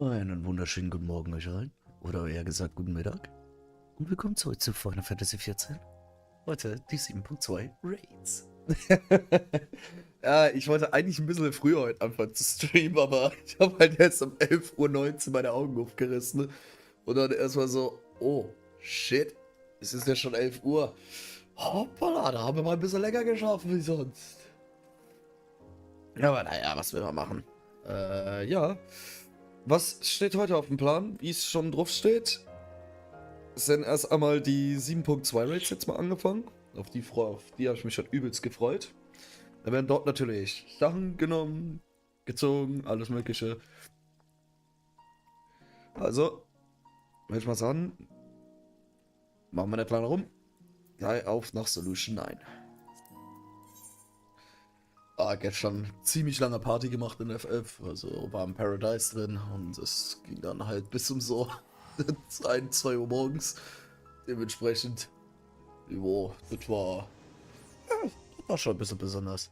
Einen wunderschönen guten Morgen euch allen. Oder eher gesagt guten Mittag. Und willkommen zurück zu Final Fantasy XIV. Heute die 7.2 Raids. Ja, ich wollte eigentlich ein bisschen früher heute anfangen zu streamen, aber ich habe halt erst um 11:19 Uhr meine Augen aufgerissen. Und dann erstmal so, oh, shit, es ist ja schon 11 Uhr. Hoppala, da haben wir mal ein bisschen länger geschafft wie sonst. Ja, aber naja, was will man machen? Ja. Was steht heute auf dem Plan? Wie es schon drauf steht, sind erst einmal die 7.2 Raids jetzt mal angefangen. Auf die habe ich mich schon übelst gefreut. Da werden dort natürlich Sachen genommen, gezogen, alles mögliche. Also, würde ich mal sagen, machen wir nicht lange rum. Gleich auf nach Solution 9. Gestern ziemlich lange Party gemacht in FF, also war im Paradise drin und es ging dann halt bis um so 1, 2 Uhr morgens. Dementsprechend, jo, das war schon ein bisschen besonders.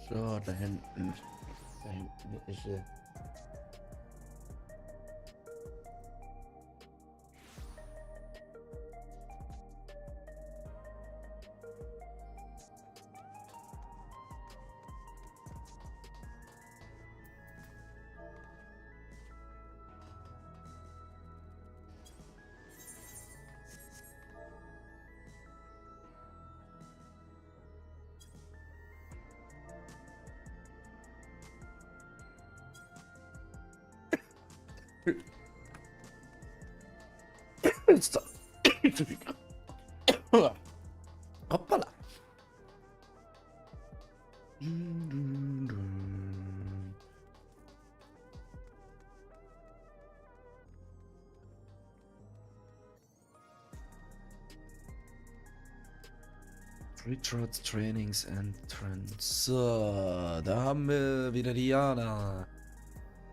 So, da hinten. Da hinten ist sie. Ist da. Hoppala. Retreats, Trainings, Entrance. So, da haben wir wieder Diana.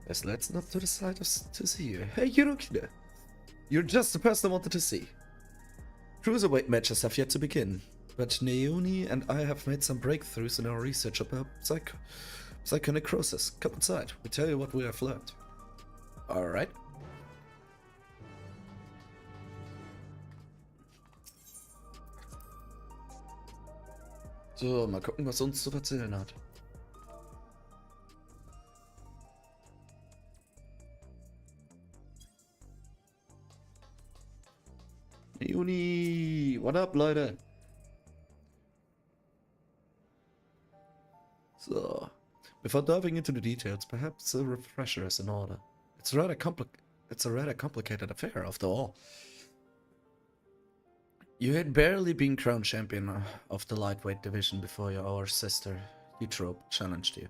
As let's not to the side to see you. Hey, Yurukine. You're just the person I wanted to see. Cruiserweight matches have yet to begin, but Neoni and I have made some breakthroughs in our research about psychonecrosis. Come inside, we tell you what we have learned. Alright. So, mal gucken, was uns zu erzählen hat. Neoni, what up, Leute? So, before diving into the details, perhaps a refresher is in order. It's a rather complicated affair, after all. You had barely been crowned champion of the lightweight division before our sister, Eutrope, challenged you.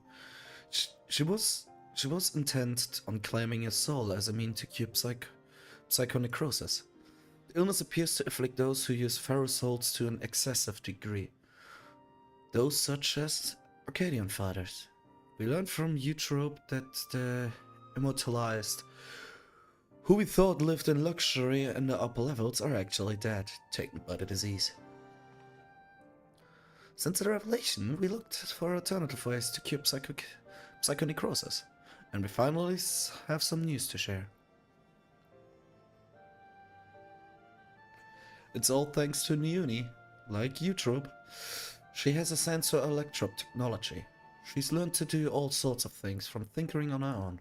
She was intent on claiming your soul as a mean to cure psychonecrosis. The illness appears to afflict those who use pharaoh souls to an excessive degree. Those such as Arcadian fighters. We learned from Eutrope that the immortalized, who we thought lived in luxury in the upper levels, are actually dead, taken by the disease. Since the revelation, we looked for alternative ways to cure psychonecrosis, and we finally have some news to share. It's all thanks to Neuni, like Eutrope. She has a sense of electro technology. She's learned to do all sorts of things, from tinkering on her own.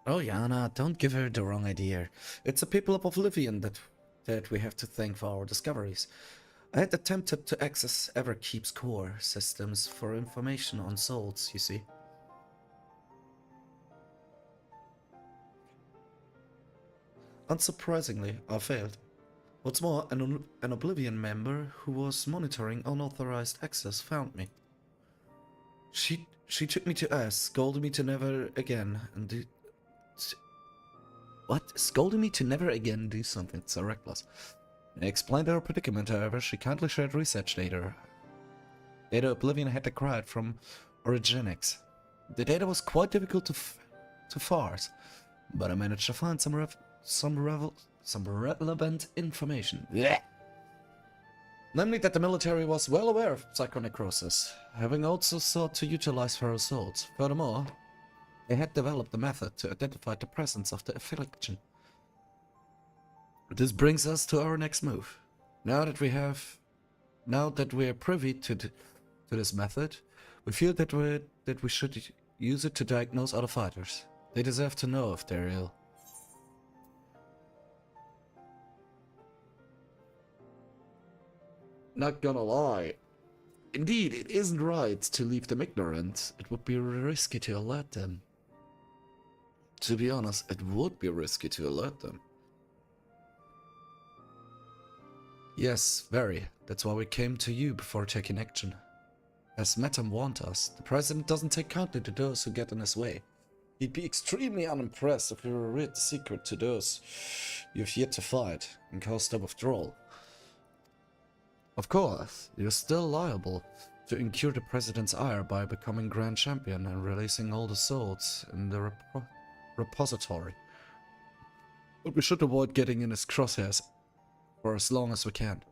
Oh, Yana, don't give her the wrong idea. It's the people of Oblivion that we have to thank for our discoveries. I had attempted to access Everkeep's core systems for information on souls, you see. Unsurprisingly, I failed. What's more, an Oblivion member who was monitoring unauthorized access found me. She took me to S, scolded me to never again, and what? Scolding me to never again do something so reckless. I explained her predicament, however. She kindly shared research data. Data Oblivion had acquired from Origenics. The data was quite difficult to parse, but I managed to find some relevant information. Blech. Namely that the military was well aware of psychonecrosis, having also sought to utilize feral souls. Furthermore, they had developed a method to identify the presence of the affliction. This brings us to our next move. Now that we are privy to this method, we feel that we should use it to diagnose other fighters. They deserve to know if they're ill. Not gonna lie. Indeed, it isn't right to leave them ignorant. It would be risky to alert them. To be honest, it would be risky to alert them. Yes, very. That's why we came to you before taking action. As Metam warned us, the President doesn't take kindly to those who get in his way. He'd be extremely unimpressed if we revealed the secret to those you've yet to fight and caused a withdrawal. Of course, you're still liable to incur the President's ire by becoming Grand Champion and releasing all the swords in the repository. But we should avoid getting in his crosshairs for as long as we can.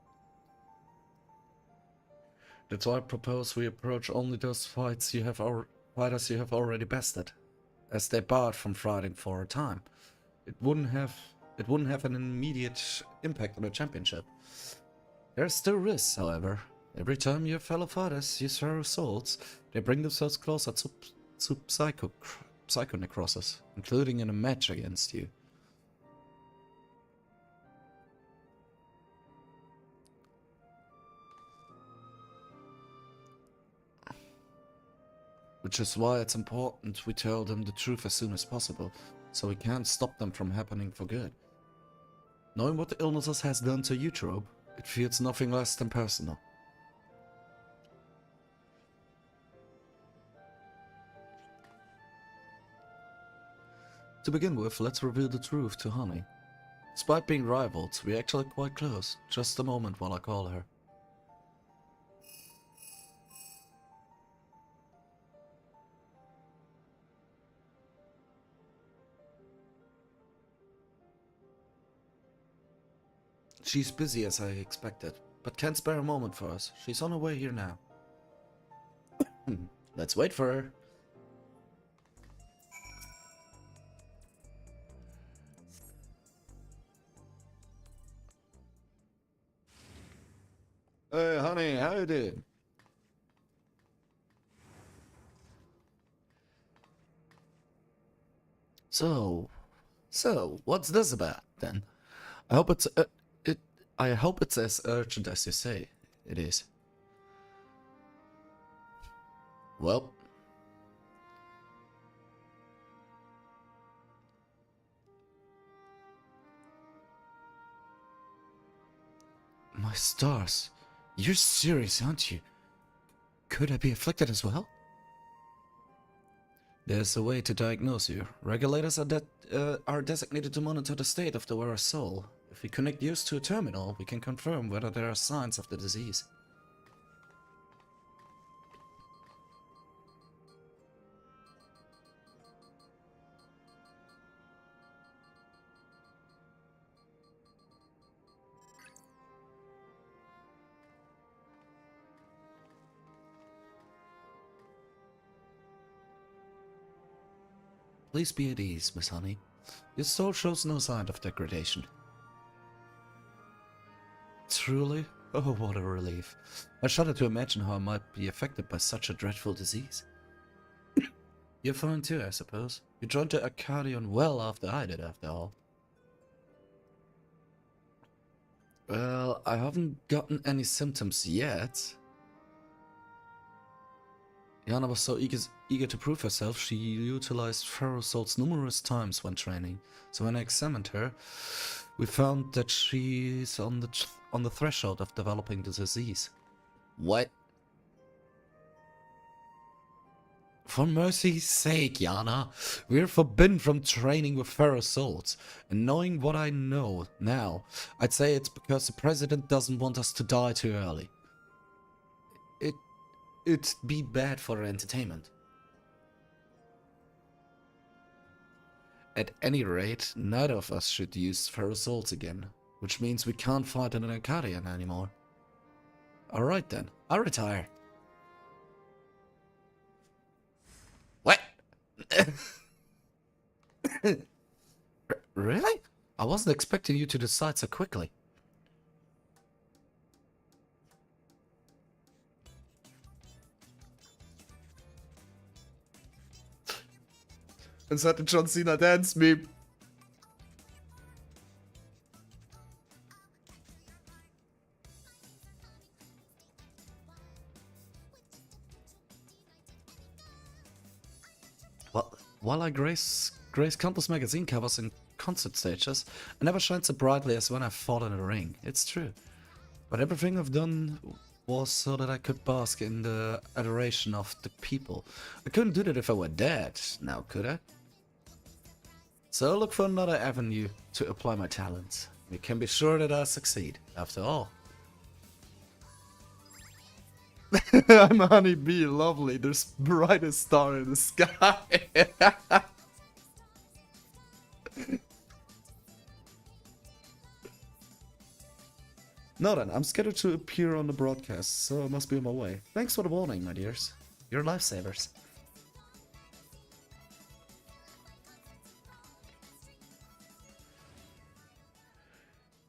That's why I propose we approach only those fighters you have already bested, as they're barred from fighting for a time. It wouldn't have an immediate impact on the championship. There are still risks, however. Every time your fellow fighters use feral souls, they bring themselves closer to psychonecrosis, including in a match against you. Which is why it's important we tell them the truth as soon as possible, so we can't stop them from happening for good. Knowing what the illnesses has done to you, Trobe, it feels nothing less than personal. To begin with, let's reveal the truth to Honey. Despite being rivals, we're actually quite close. Just a moment while I call her. She's busy as I expected, but can't spare a moment for us. She's on her way here now. Let's wait for her. Hey, honey, how you doing? So, what's this about then? I hope it's as urgent as you say it is. Well, my stars, you're serious, aren't you? Could I be afflicted as well? There's a way to diagnose you. Regulators are designated to monitor the state of the wearer's soul. If we connect yours to a terminal, we can confirm whether there are signs of the disease. Please be at ease, Miss Honey. Your soul shows no sign of degradation. Truly? Oh, what a relief. I shudder to imagine how I might be affected by such a dreadful disease. You're fine too, I suppose. You joined the Arcadion well after I did, after all. Well, I haven't gotten any symptoms yet. Yana was so eager to prove herself, she utilized feral souls numerous times when training. So when I examined her, we found that she's on the threshold of developing the disease. What? For mercy's sake, Yana, we're forbidden from training with feral swords. And knowing what I know now, I'd say it's because the president doesn't want us to die too early. It'd be bad for our entertainment. At any rate, neither of us should use feral swords again, which means we can't fight in an Arcadian anymore. Alright then, I'll retire. What? Really? I wasn't expecting you to decide so quickly. Es hat den John Cena Dance Meme. Well, while I grace countless magazine covers and concert stages, I never shined so brightly as when I fought in a ring. It's true. But everything I've done was so that I could bask in the adoration of the people. I couldn't do that if I were dead, now could I? So I'll look for another avenue to apply my talents. You can be sure that I'll succeed, after all. I'm a honeybee, lovely. There's brightest star in the sky. No then, I'm scheduled to appear on the broadcast, so I must be on my way. Thanks for the warning, my dears. You're lifesavers.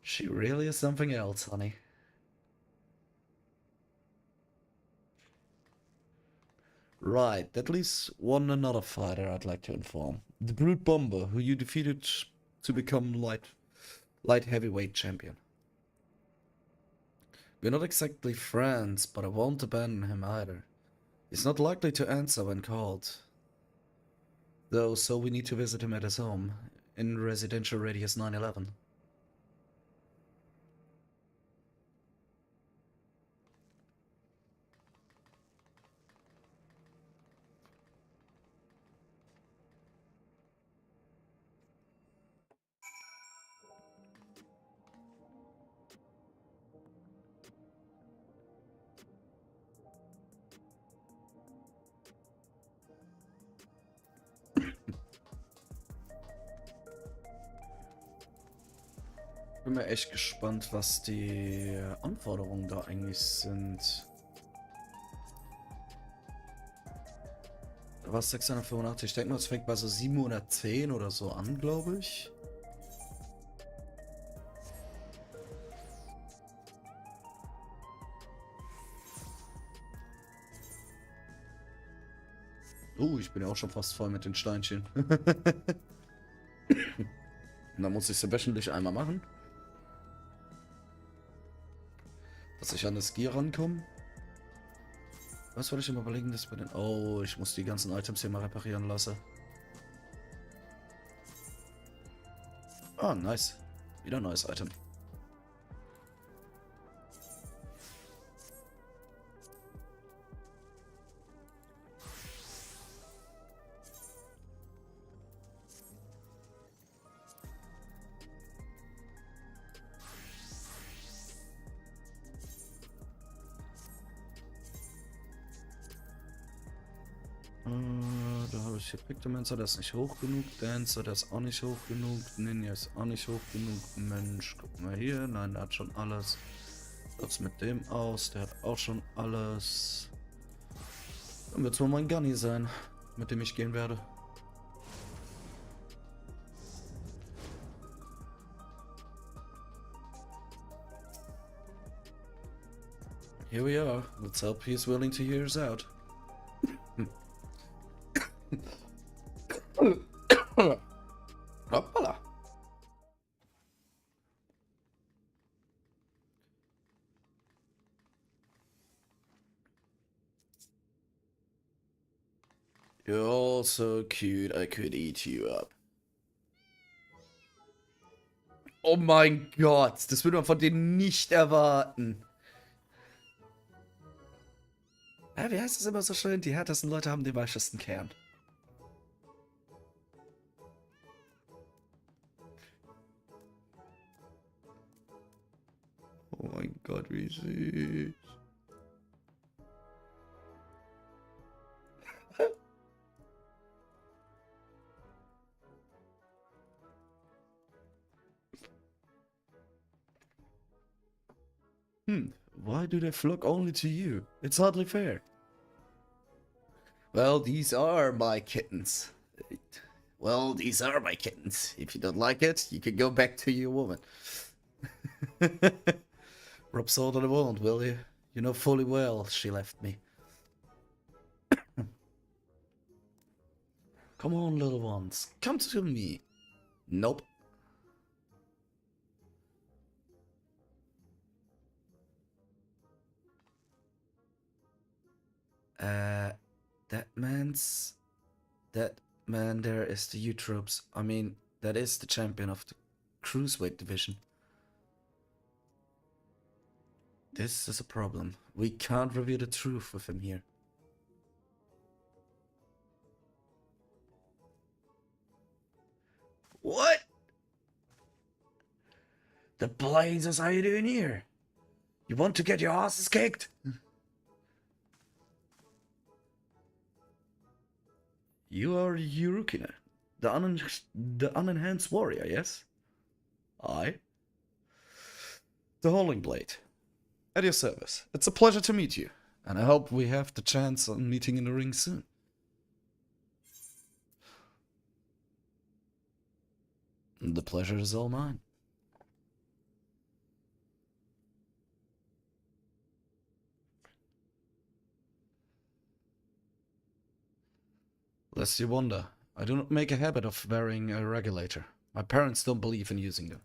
She really is something else, honey. Right, at least one another fighter I'd like to inform. The Brute Bomber, who you defeated to become light heavyweight champion. We're not exactly friends, but I won't abandon him either. He's not likely to answer when called. Though, so we need to visit him at his home, in residential radius 911. Bin mir echt gespannt, was die Anforderungen da eigentlich sind. Da war es 685. Ich denke mal, es fängt bei so 710 oder so an, glaube ich. Ich bin ja auch schon fast voll mit den Steinchen. Und dann muss ich sie wöchentlich einmal machen. Dass ich an das Gear rankomme. Was wollte ich immer überlegen, dass bei den... Oh, ich muss die ganzen Items hier mal reparieren lassen. Ah, nice. Wieder ein neues Item. Da habe ich hier Pictomancer, der ist nicht hoch genug. Dancer, der ist auch nicht hoch genug. Ninja ist auch nicht hoch genug. Mensch, guck mal hier. Nein, der hat schon alles. Was mit dem aus? Der hat auch schon alles. Dann wird es wohl mein Gunny sein, mit dem ich gehen werde. Here we are. Let's hope he's willing to hear us out. Hoppala. You're so cute, I could eat you up. Oh mein Gott, das würde man von denen nicht erwarten. Ja, wie heißt es immer so schön? Die härtesten Leute haben den weichesten Kern. Oh mein Gott, wie süß. Why do they flock only to you? It's hardly fair. Well, these are my kittens. Well, these are my kittens. If you don't like it, you can go back to your woman. Rub salt on the wound, will you? You know fully well she left me. Come on, little ones. Come to me. Nope. That man's... That man there is the U-Troops. I mean, that is the champion of the Cruiserweight division. This is a problem. We can't reveal the truth with him here. What? The blazes are you doing here? You want to get your asses kicked? You are Yurukina, the unenhanced warrior, yes? I. The Holding Blade. At your service. It's a pleasure to meet you, and I hope we have the chance on meeting in the ring soon. The pleasure is all mine. Lest you wonder, I do not make a habit of wearing a regulator. My parents don't believe in using them.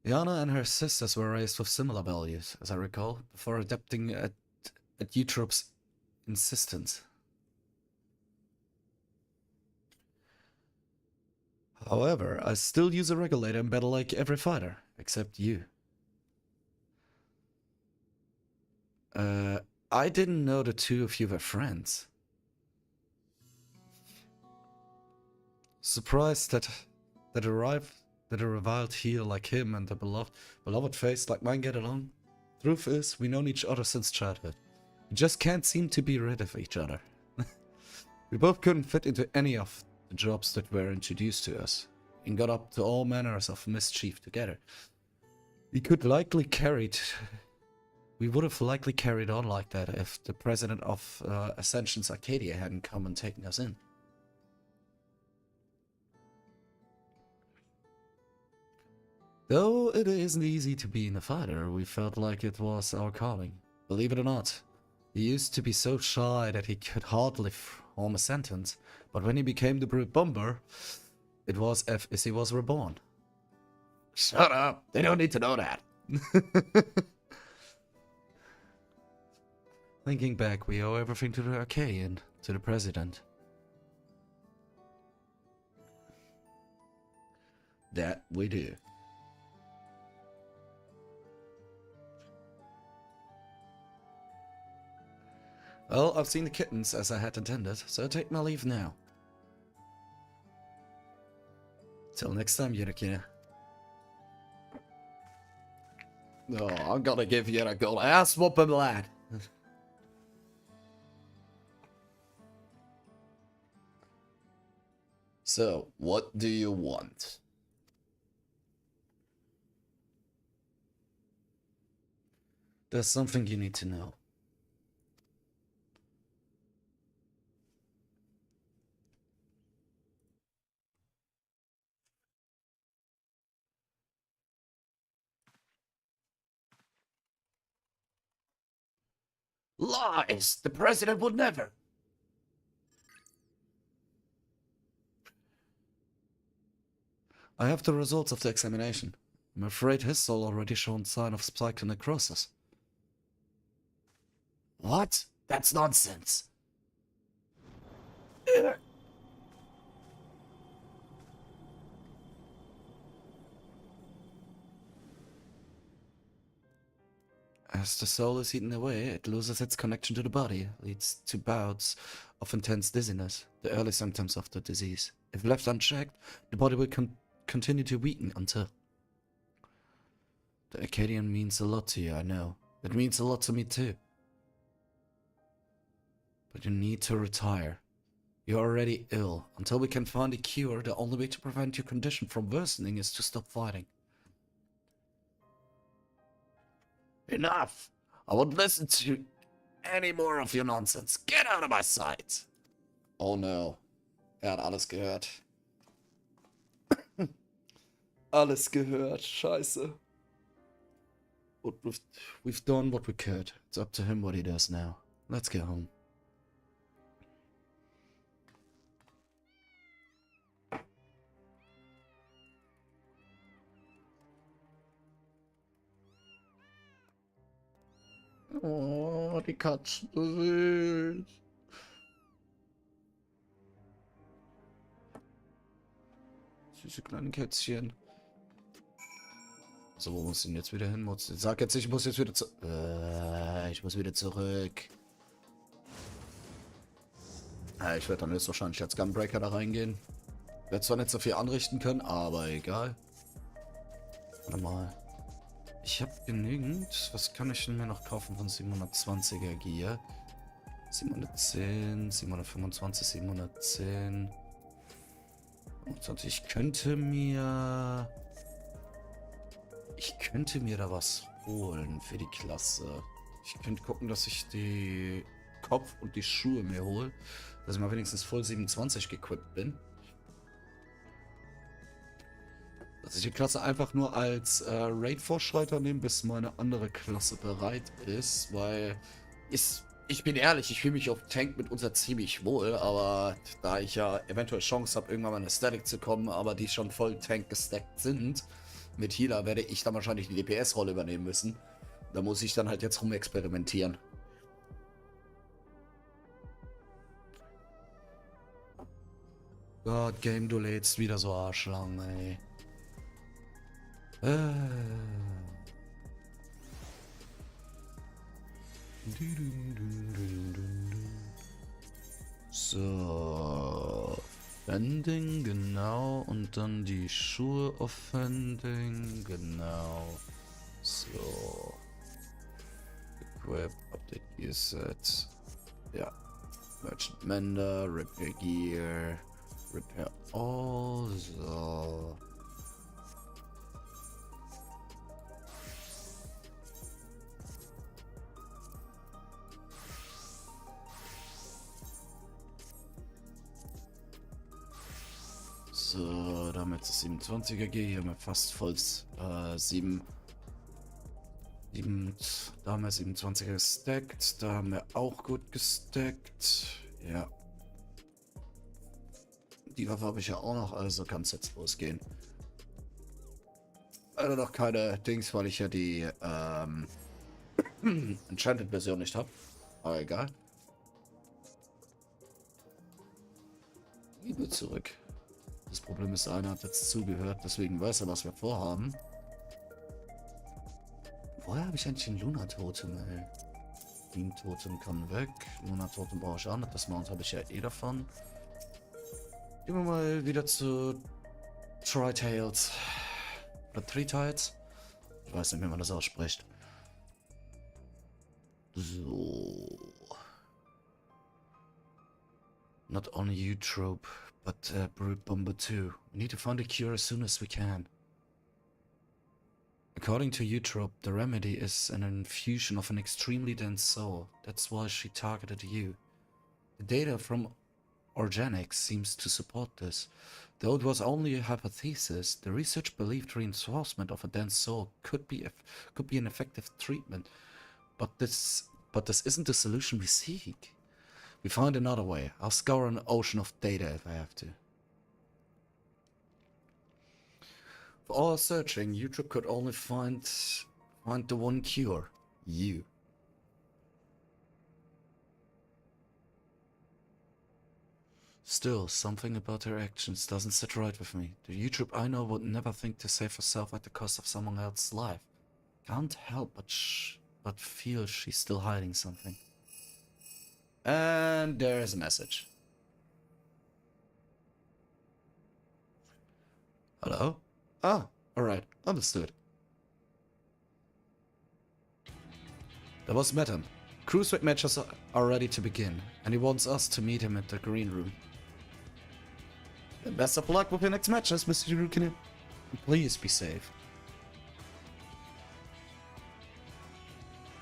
Yana and her sisters were raised with similar values, as I recall, before adapting at Eutrope's insistence. However, I still use a regulator in battle like every fighter, except you. I didn't know the two of you were friends. Surprised that a reviled heel like him and a beloved face like mine get along. Truth is, we known each other since childhood. We just can't seem to be rid of each other. We both couldn't fit into any of the jobs that were introduced to us, and got up to all manners of mischief together. We would have likely carried on like that if the president of Ascension's Arcadia hadn't come and taken us in. Though it isn't easy to be a fighter, we felt like it was our calling. Believe it or not, he used to be so shy that he could hardly form a sentence, but when he became the Brute Bomber, it was as he was reborn. Shut up! They don't need to know that! Thinking back, we owe everything to the Arcadian, to the president. That we do. Well, I've seen the kittens as I had intended, so take my leave now. Till next time, Yurikina. Oh, I'm gonna give you a good ass whooping, lad. So, what do you want? There's something you need to know. Lies! The president would never! I have the results of the examination. I'm afraid his soul already shown sign of psychic necrosis. What? That's nonsense. As the soul is eaten away, it loses its connection to the body, leads to bouts of intense dizziness, the early symptoms of the disease. If left unchecked, the body will continue to weaken until... The Akkadian means a lot to you, I know. It means a lot to me too. But you need to retire. You're already ill. Until we can find a cure, the only way to prevent your condition from worsening is to stop fighting. Enough! I won't listen to any more of your nonsense. Get out of my sight! Oh no. Hat alles gehört. Alles gehört. Scheiße. But we've done what we could. It's up to him what he does now. Let's get home. Oh, die Katzen süß. Süße kleine Kätzchen. So, wo muss ich denn jetzt wieder hin? Sag jetzt, ich muss jetzt wieder ich muss wieder zurück. Ich werde dann jetzt wahrscheinlich als Gunbreaker da reingehen. Werde zwar nicht so viel anrichten können, aber egal. Warte mal. Ich habe genügend. Was kann ich denn mir noch kaufen von 720er Gear? 710, 725, 710. 25. Ich könnte mir da was holen für die Klasse. Ich könnte gucken, dass ich die Kopf und die Schuhe mir hole. Dass ich mal wenigstens voll 27 geequipt bin. Dass ich die Klasse einfach nur als Raid-Vorschreiter nehme, bis meine andere Klasse bereit ist, weil ich bin ehrlich, ich fühle mich auf Tank mit unser ziemlich wohl, aber da ich ja eventuell Chance habe, irgendwann mal eine Static zu kommen, aber die schon voll Tank gestackt sind, mit Healer werde ich dann wahrscheinlich die DPS-Rolle übernehmen müssen. Da muss ich dann halt jetzt rumexperimentieren. Gott, Game, du lädst wieder so Arschlang, ey. So. Fending, genau. Und dann die Schuhe auf Fending, genau. So. Equip, Update Gear Set. Ja. Merchant Mender, Repair Gear. Repair All. So. So, damit ist 27er G, hier haben wir fast voll 7. Da haben wir 27er gestackt, da haben wir auch gut gestackt. Ja. Die Waffe habe ich ja auch noch, also kann es jetzt losgehen. Also noch keine Dings, weil ich ja die Enchanted-Version nicht habe. Aber egal. Liebe zurück. Das Problem ist, einer hat jetzt zugehört, deswegen weiß er, was wir vorhaben. Woher habe ich eigentlich den Luna-Totem, ey? Beam-Totem kann weg. Luna-Totem brauche ich auch nicht. Das Mount habe ich ja eh davon. Gehen wir mal wieder zu Tri-Tails. Oder Three-Tails? Ich weiß nicht, wie man das ausspricht. So. Not only you, Trope, but Brute Bomber too. We need to find a cure as soon as we can. According to Eutrope, the remedy is an infusion of an extremely dense soul. That's why she targeted you. The data from Organics seems to support this. Though it was only a hypothesis, the research believed reinforcement of a dense soul could be an effective treatment. But this isn't the solution we seek. We find another way. I'll scour an ocean of data if I have to. For all our searching, Eutrope could only find the one cure. You. Still, something about her actions doesn't sit right with me. The Eutrope I know would never think to save herself at the cost of someone else's life. Can't help but but feels she's still hiding something. And there is a message. Hello? Ah, alright, understood. There was Madam. Cruiserweight matches are ready to begin, and he wants us to meet him at the green room. Then best of luck with your next matches, Mr. Rukinen. Please be safe.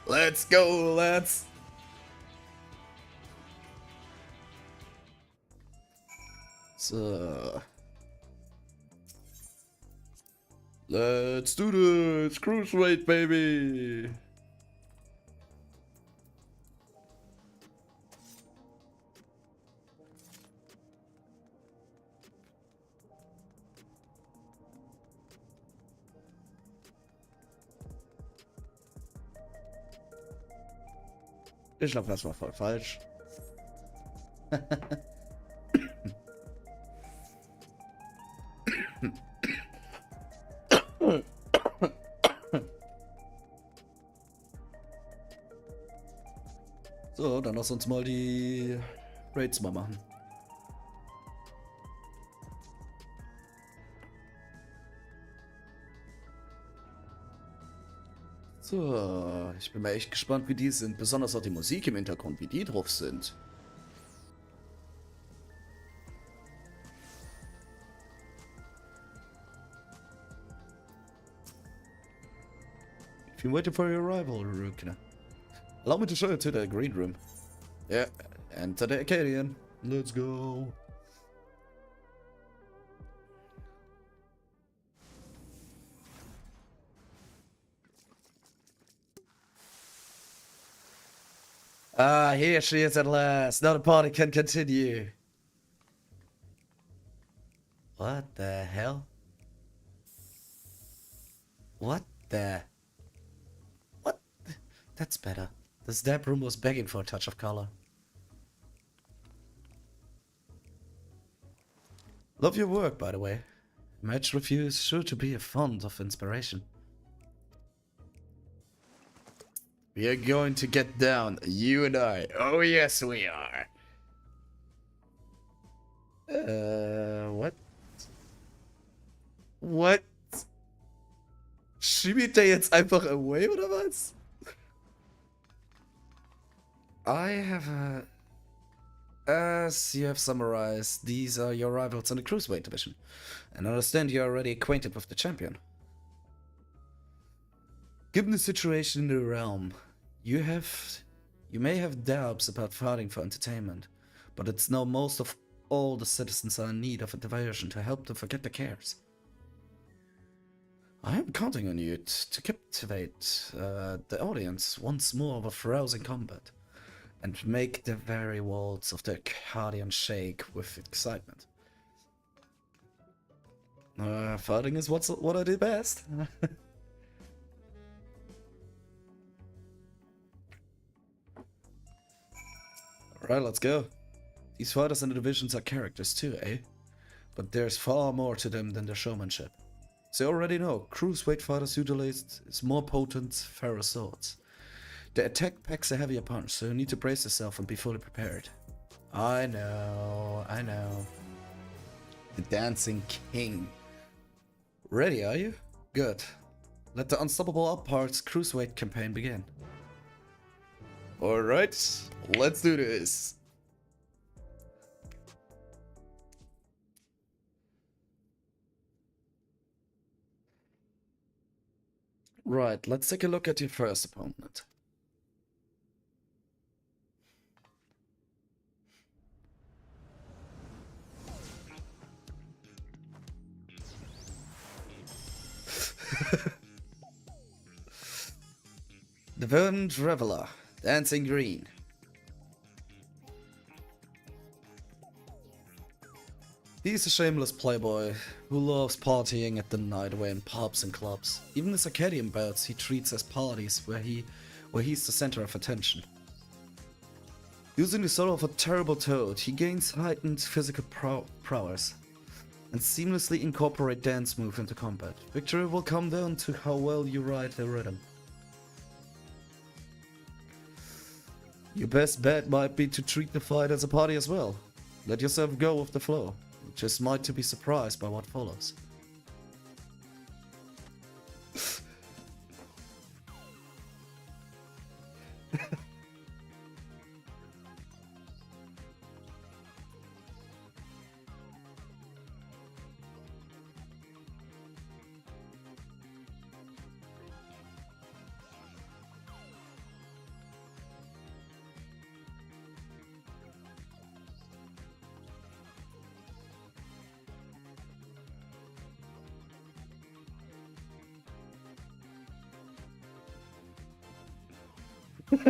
Let's go, lads! So... let's do this! Cruiserweight, baby! Ich glaube, das war voll falsch. So, dann lass uns mal die Raids mal machen. So, ich bin mal echt gespannt, wie die sind. Besonders auch die Musik im Hintergrund, wie die drauf sind. If you're waiting for your arrival, Rukina, allow me to show you to the green room. Yeah, enter the Acadian. Let's go. Ah, here she is at last. Now the party can continue. What the hell? What the... What? That's better. The stab room was begging for a touch of color. Love your work, by the way. Match review is sure to be a font of inspiration. We are going to get down, you and I. Oh yes, we are. What? What? Schiebt der jetzt einfach away, oder was? I have a... As you have summarized, these are your rivals in the Cruiserweight division. And I understand you are already acquainted with the champion. Given the situation in the realm, you may have doubts about fighting for entertainment, but it's now most of all the citizens are in need of a diversion to help them forget their cares. I am counting on you to captivate the audience once more with rousing combat, and make the very walls of the Acadian shake with excitement. Fighting is what I do best. Alright, let's go. These fighters in the divisions are characters too, eh? But there's far more to them than their showmanship. So you already know, Cruiserweight fighters utilize more potent, fairer swords. The attack packs a heavier punch, so you need to brace yourself and be fully prepared. I know. The Dancing King. Ready, are you? Good. Let the Unstoppable Up Parts Cruiserweight campaign begin. Alright, let's do this. Right, let's take a look at your first opponent. The Verdant Reveler, Dancing Green. He's a shameless playboy who loves partying at the night away in pubs and clubs. Even the Acadian bouts he treats as parties where he's the center of attention. Using the soul of a terrible toad, he gains heightened physical prowess and seamlessly incorporate dance moves into combat. Victory will come down to how well you ride the rhythm. Your best bet might be to treat the fight as a party as well. Let yourself go with the flow. Just might to be surprised by what follows.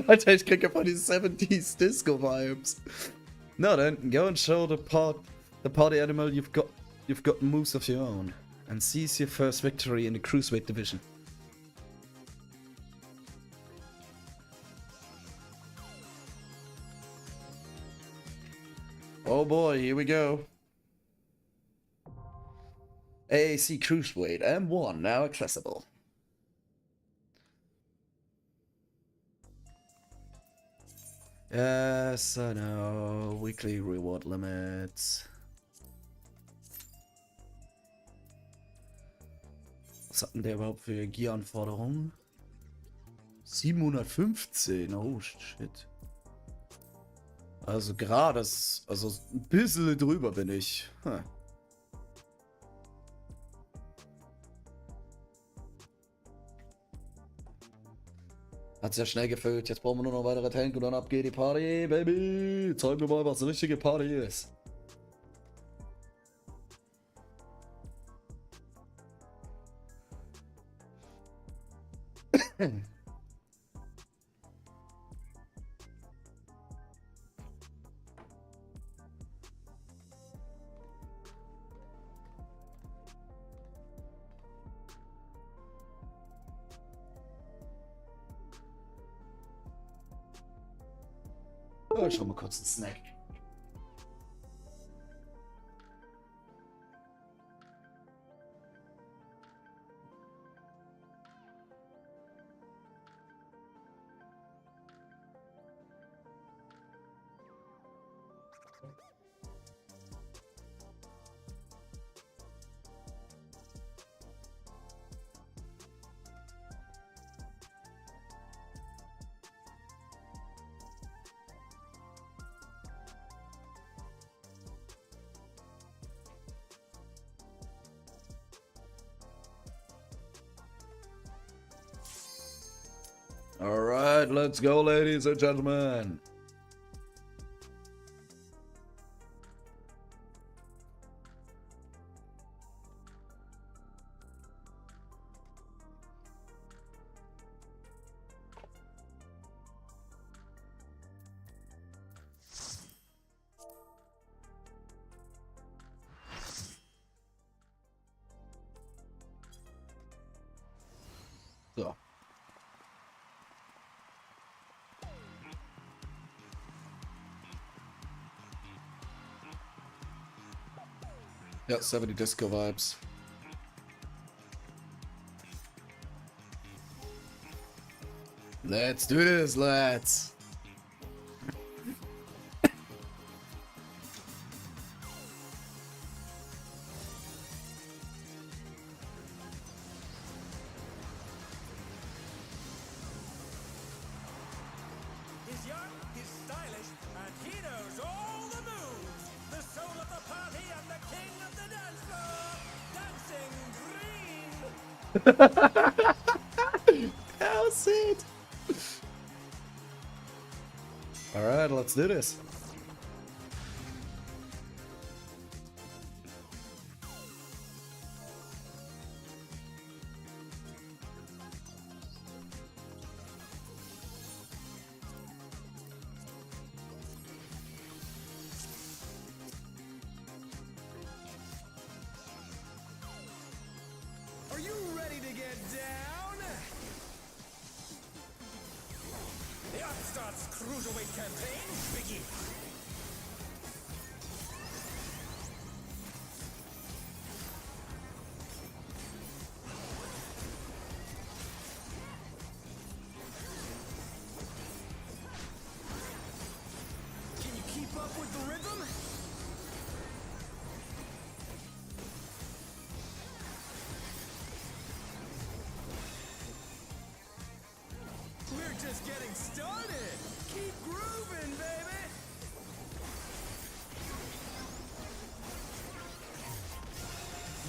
Alter, ich krieg einfach die 70s Disco Vibes. No, then go and show the party animal you've got moves of your own, and seize your first victory in the cruiserweight division. Oh boy, here we go. AAC Cruiserweight M1 now accessible. Yes, I know. Weekly reward limits. Was hat denn der überhaupt für Gear-Anforderungen? 715, oh shit. Also gerade, also ein bisschen drüber bin ich. Hm. Hat sich ja schnell gefüllt. Jetzt brauchen wir nur noch weitere Tank und dann ab geht die Party, Baby. Zeig mir mal, was eine richtige Party ist. Oh, schon mal kurz einen Snack. All right, let's go, ladies and gentlemen. So. Yeah, 70 disco vibes. Let's do this, lads. He's young, he's stylish, and he knows all the moves. The soul of the party and the king of the dance floor. Dancing green. How's it? All right, let's do this. Are you ready to get down? The Upstarts Cruiserweight campaign begins. get started. Keep grooving, baby.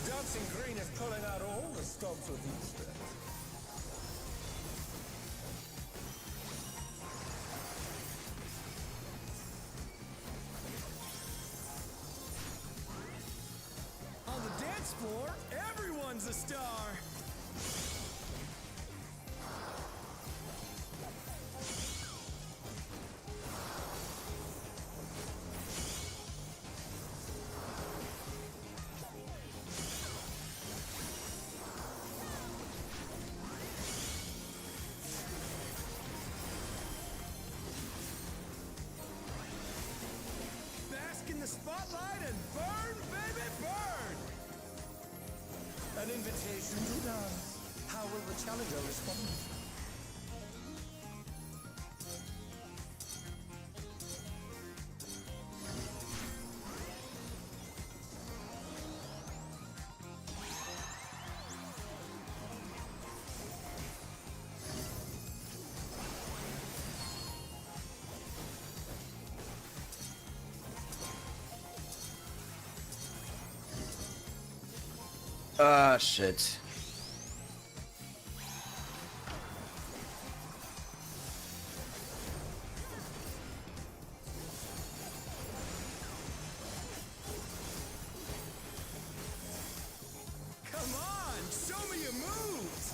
Dancing Green is pulling out all the stops with these steps. On the dance floor, everyone's a star. Bask in the spotlight and burn, baby, burn! An invitation to dance. How will the challenger respond? Ah, shit. Come on, show me your moves!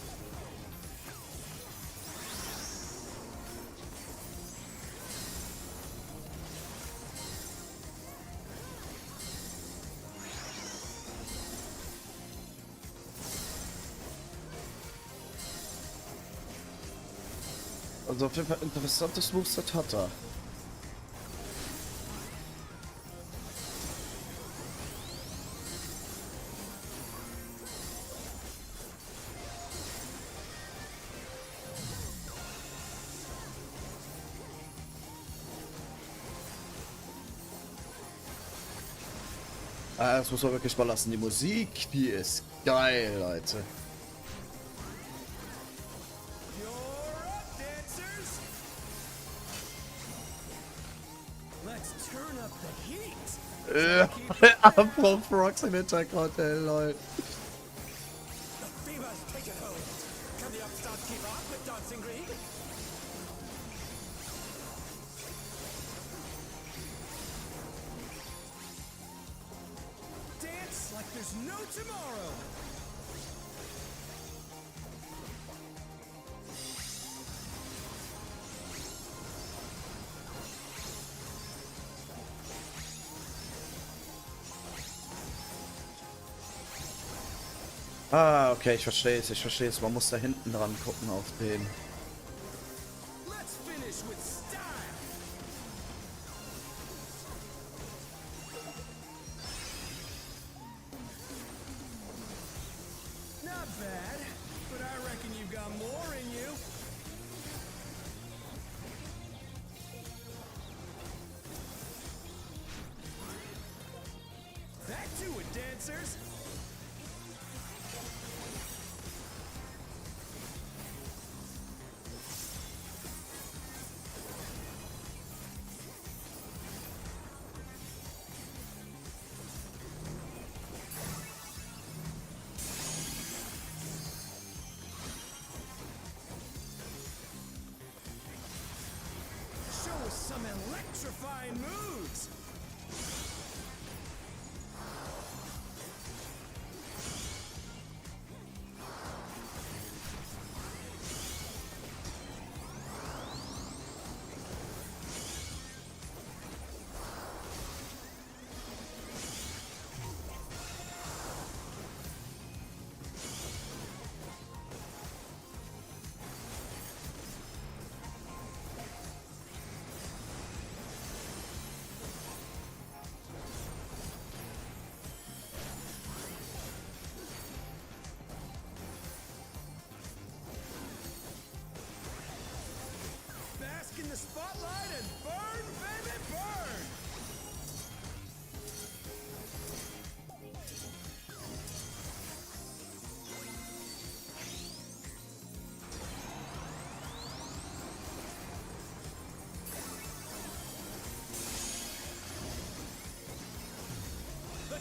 Also auf jeden Fall interessantes Moveset hat er. Ah, das muss man wirklich mal lassen. Die Musik, die ist geil, Leute. You're up, dancers! Let's turn up the heat! Apropos Rocks im Hintergrund, ey, Leute. The fever's taken hold. Can the upstart keep up with Dancing Green? Dance like there's no tomorrow! Ah, okay, ich verstehe es, ich verstehe es. Man muss da hinten dran gucken auf den. Let's finish with style! Not bad, but I reckon you've got more in you. Back to it, dancers! Show us some electrifying moves!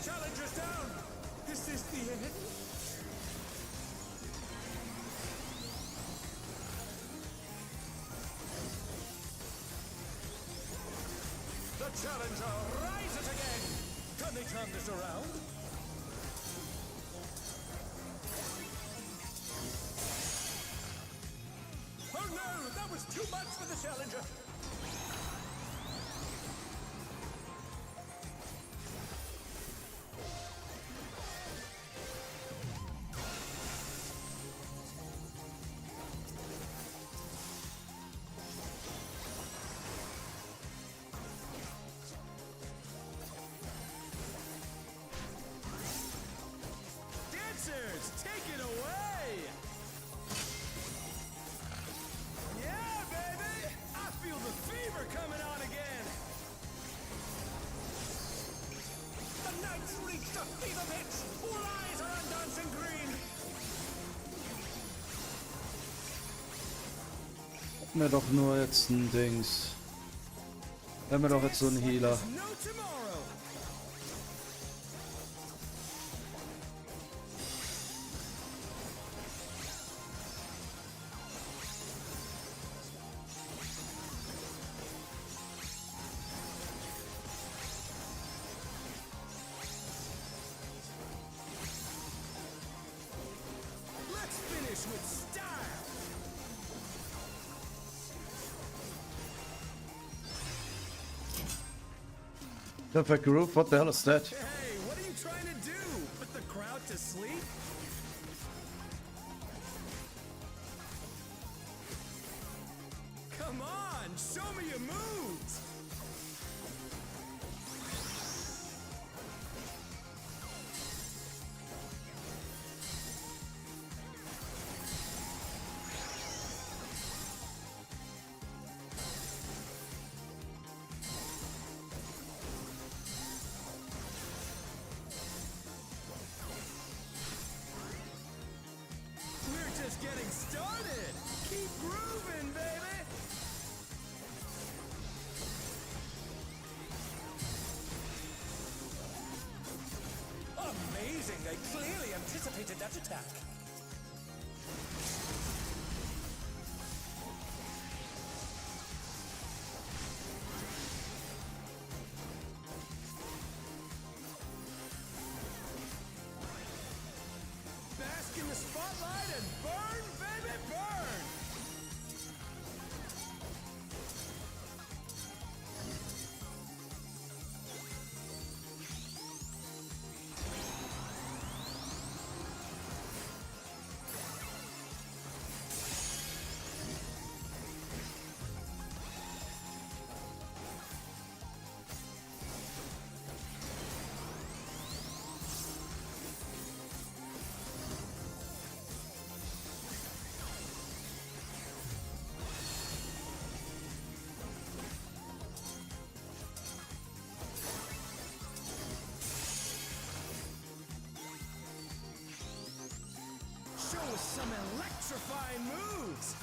challenger's down! Is this the end? The challenger rises again! Can they turn this around? Oh no! That was too much for the challenger! Take it away! Yeah, baby! I feel the fever coming on again! The knight's reached a fever pitch! All eyes are on dancing green! Gib mir doch nur jetzt ein Dings. Gib mir doch jetzt so einen Healer. No tomorrow! Let's finish with style! Perfect Groove, what the hell is that? Hey, what are you trying to do? Put the crowd to sleep? Come on, show me your moves! We're just getting started! Keep grooving, baby! Amazing! They clearly anticipated that attack. Bask in the spotlight and burn, baby, burn! Show us some electrifying moves!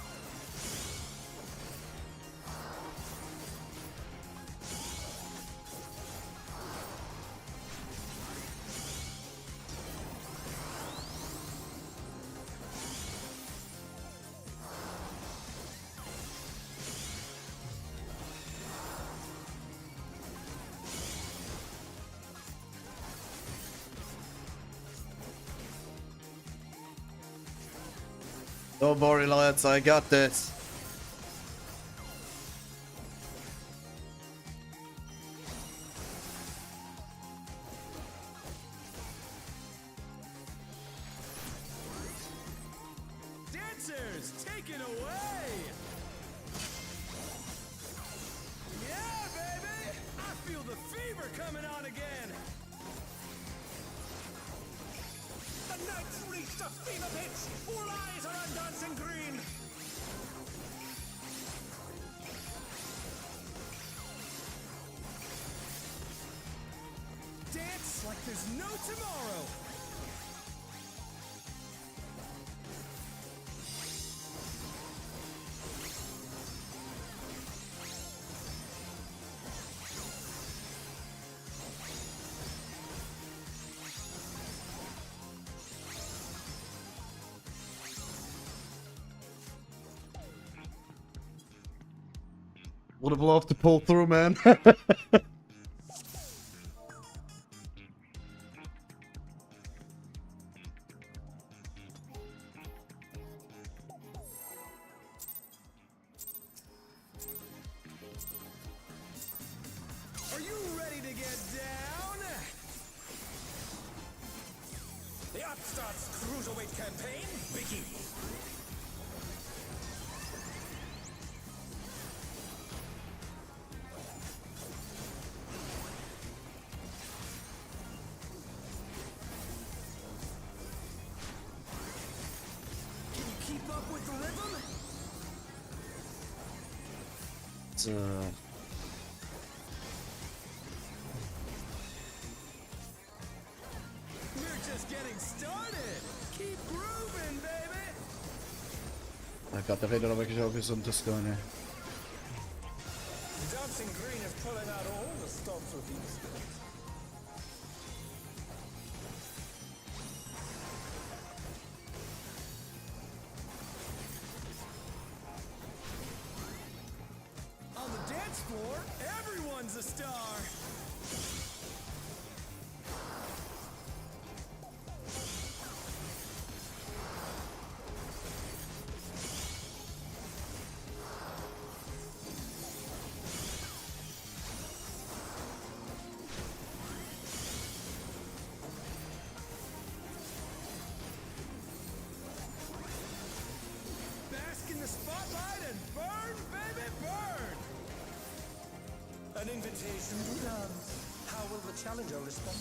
Don't worry, lads, I got this. Dancers, take it away! Yeah, baby! I feel the fever coming on again! The knight's reached a fever pitch! All eyes are on dancing green! Dance like there's no tomorrow! Would have loved to pull through, man. Are you ready to get down? The Upstarts Cruiserweight campaign begins. Can you keep up with the rhythm? So. We're just getting started. Keep grooving, baby. I got the radar wirklich auch gesund, das Gun, ey. Dancing Green is pulling out all the stops with these skills. On the dance floor, everyone's a star. Bask in the spotlight and burn, baby, burn! An invitation to dance. How will the challenger respond?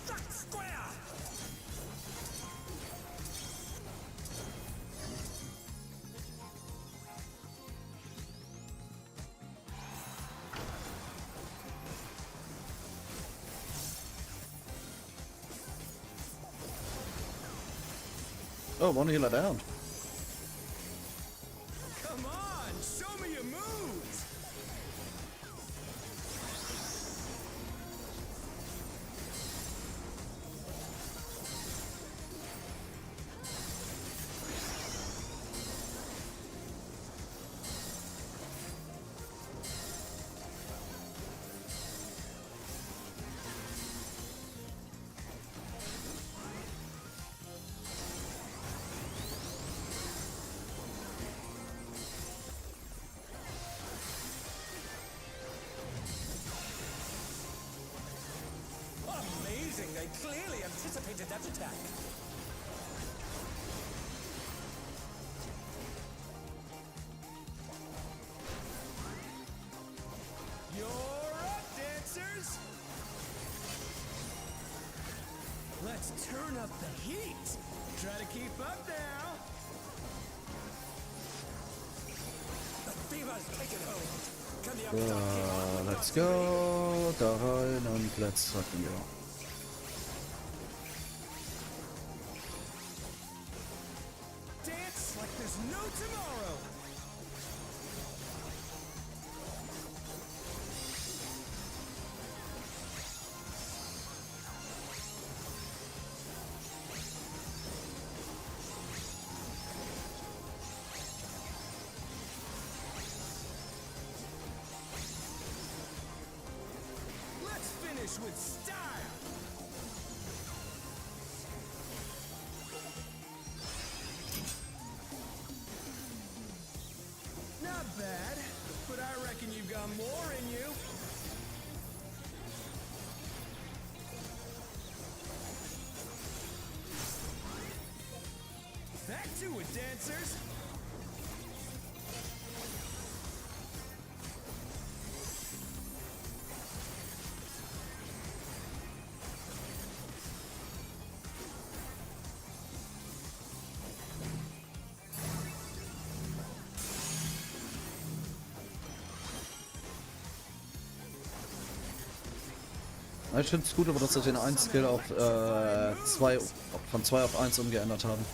That's square! Oh, one healer down. Come on, show me your moves! Amazing, they clearly anticipated that attack. You're up, dancers! Let's turn up the heat! Try to keep up now! The fever's taken hold! Can the Upstart keep up with Let's us? go. Da rein und let's fuck you. Dance like there's no tomorrow! Let's finish with style! Not bad, but I reckon you've got more in you. Back to it, dancers! Ich finde es gut, aber dass sie den 1 Skill auf 2 von 2 auf 1 umgeändert haben.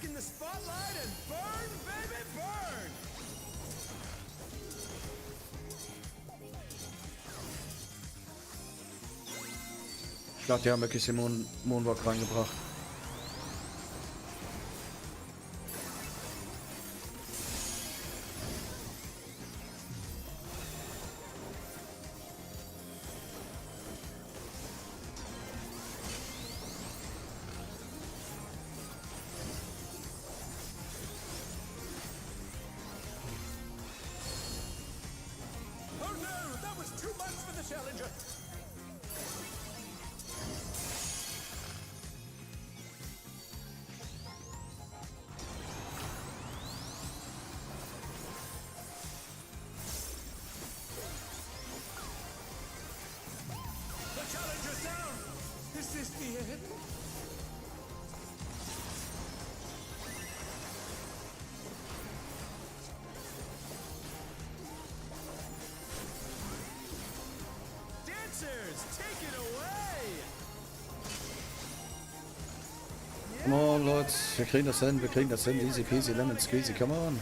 in the spotlight and burn, baby, burn! Ich glaube, die haben wirklich den Moonwalk reingebracht. Oh no, that was too much for the challenger! The challenger's down! Is this the end? Dancers, take it away! Come on, Leute. Wir kriegen das hin. Wir kriegen das hin. Easy peasy, lemon squeezy. Come on.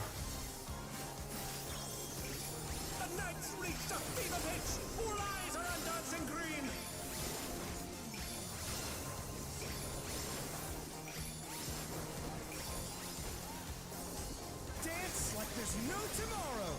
The knight's reached a fever pitch! All eyes are on dancing green! Dance like there's no tomorrow!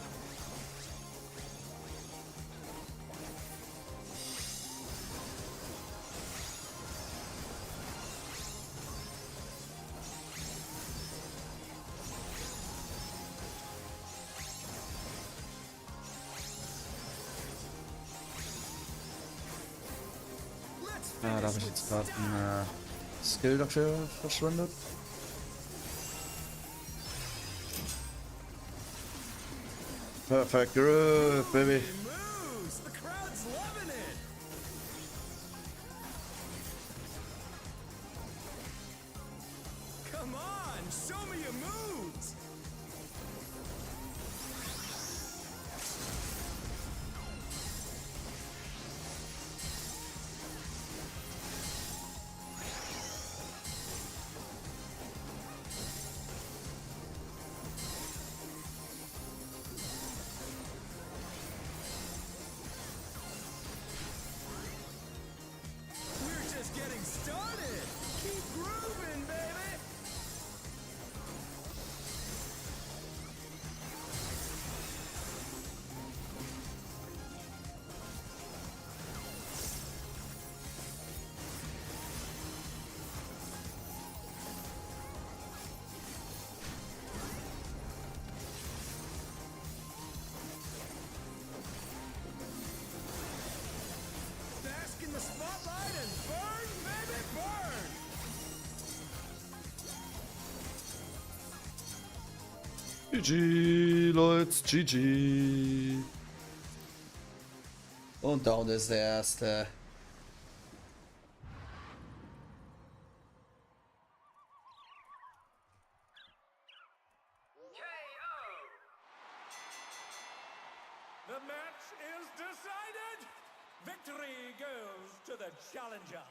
Let's Ja, da habe ich jetzt gerade einen Skill dafür verschwendet. Perfect groove, baby. moves! The crowd's loving it! Come on, show me your moves! We're just getting started! Keep grooving, baby! Bask in the spotlight and burn, baby, burn! GG, Leute, GG. Und down ist der erste. The match is decided! Victory goes to the challenger!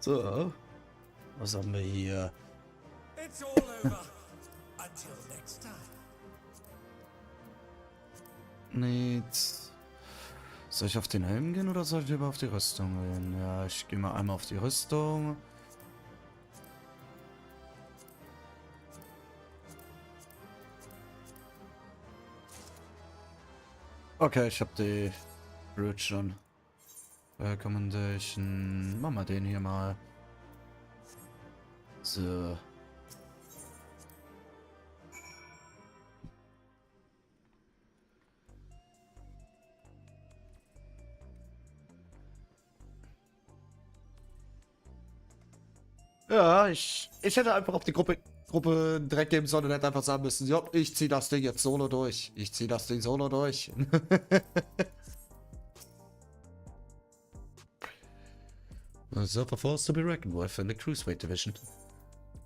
So. Was haben wir hier? It's all over. Until next time. Nichts. Soll ich auf den Helm gehen oder soll ich lieber auf die Rüstung gehen? Ja, ich gehe mal einmal auf die Rüstung. Okay, ich habe die Bridge schon. Recommendation. Machen wir den hier mal. So. Ja, ich hätte einfach auf die Gruppe Dreck geben sollen und hätte einfach sagen müssen, ja, ich zieh das Ding jetzt solo durch. Ich zieh das Ding solo durch. Self a force to be reckoned with in the Cruiserweight Division.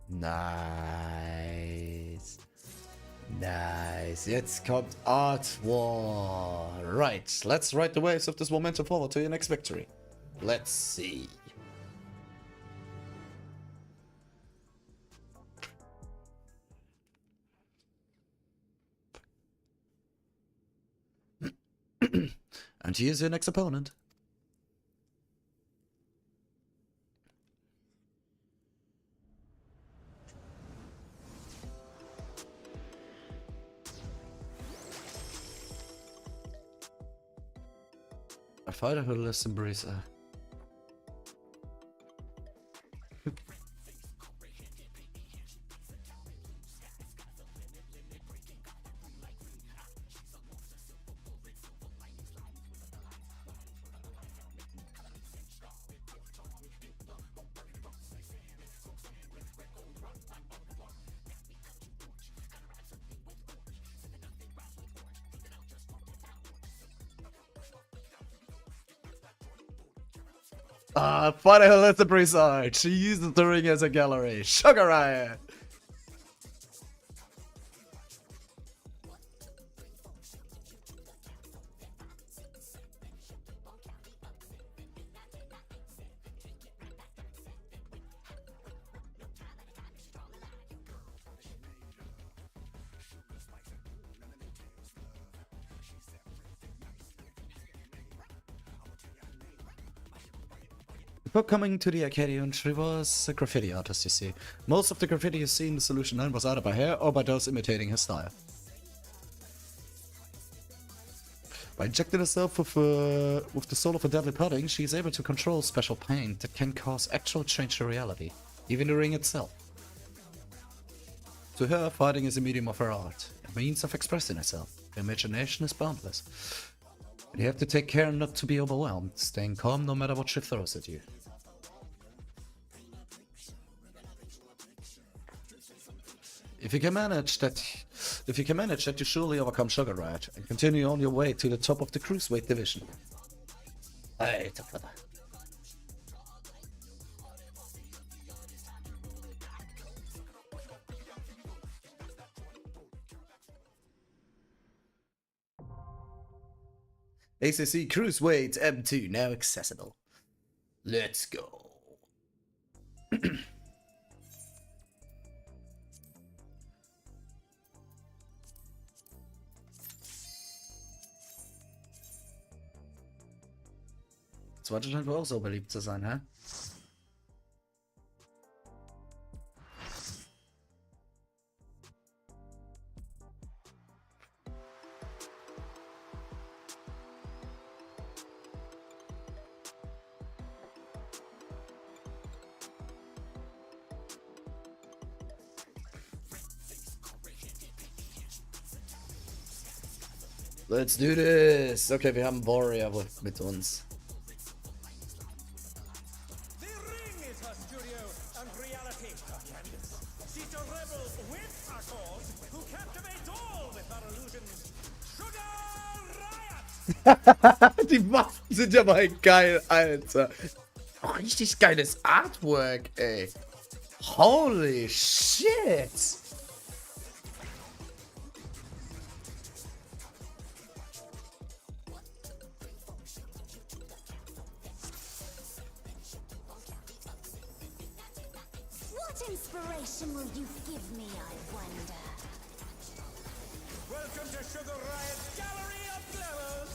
Nice. Nice. Jetzt kommt Art War. Right. Let's ride the waves of this momentum forward to your next victory. Let's see. And here's your next opponent. A fighter who lives in Brisa. Fighter who lives in Brisa. She uses the ring as a gallery. Sugar Riot. Before coming to the Arcadian, she was a graffiti artist, you see. Most of the graffiti you see in the Solution 9 was either by her or by those imitating her style. By injecting herself with the soul of a deadly pudding, she is able to control special paint that can cause actual change to reality, even the ring itself. To her, fighting is a medium of her art, a means of expressing herself. Her imagination is boundless. But you have to take care not to be overwhelmed, staying calm no matter what she throws at you. If you can manage that, you surely overcome Sugar Riot and continue on your way to the top of the cruiserweight division. Hey, top fella. ACC Cruiserweight M2 now accessible. Let's go. Zweite scheint wohl auch so beliebt zu sein, hä? Let's do this! Okay, wir haben Warrior mit uns. The ring is her studio, and reality her canvas. She's a rebel with a cause, who captivates all with her illusions. Sugar Riot! Die Waffen sind ja mal geil, Alter. Oh, richtig geiles Artwork, ey. Holy shit! What inspiration will you give me, I wonder? Welcome to Sugar Riot's Gallery of Glamours!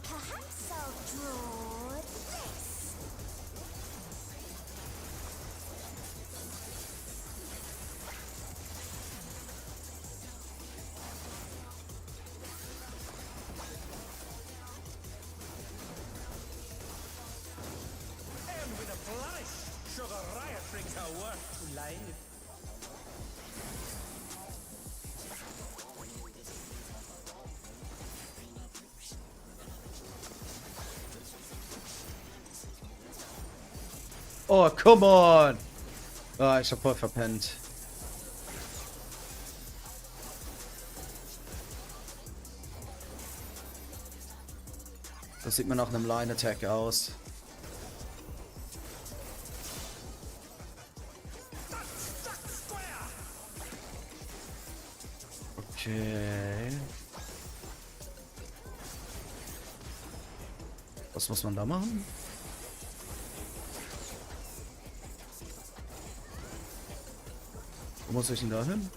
Perhaps I'll draw this. And with a flourish, Sugar Riot brings her work to life. Oh, come on! Ah, ich hab voll verpennt. Das sieht mir nach einem Line Attack aus. Okay. Was muss man da machen? Wo muss ich denn da hin?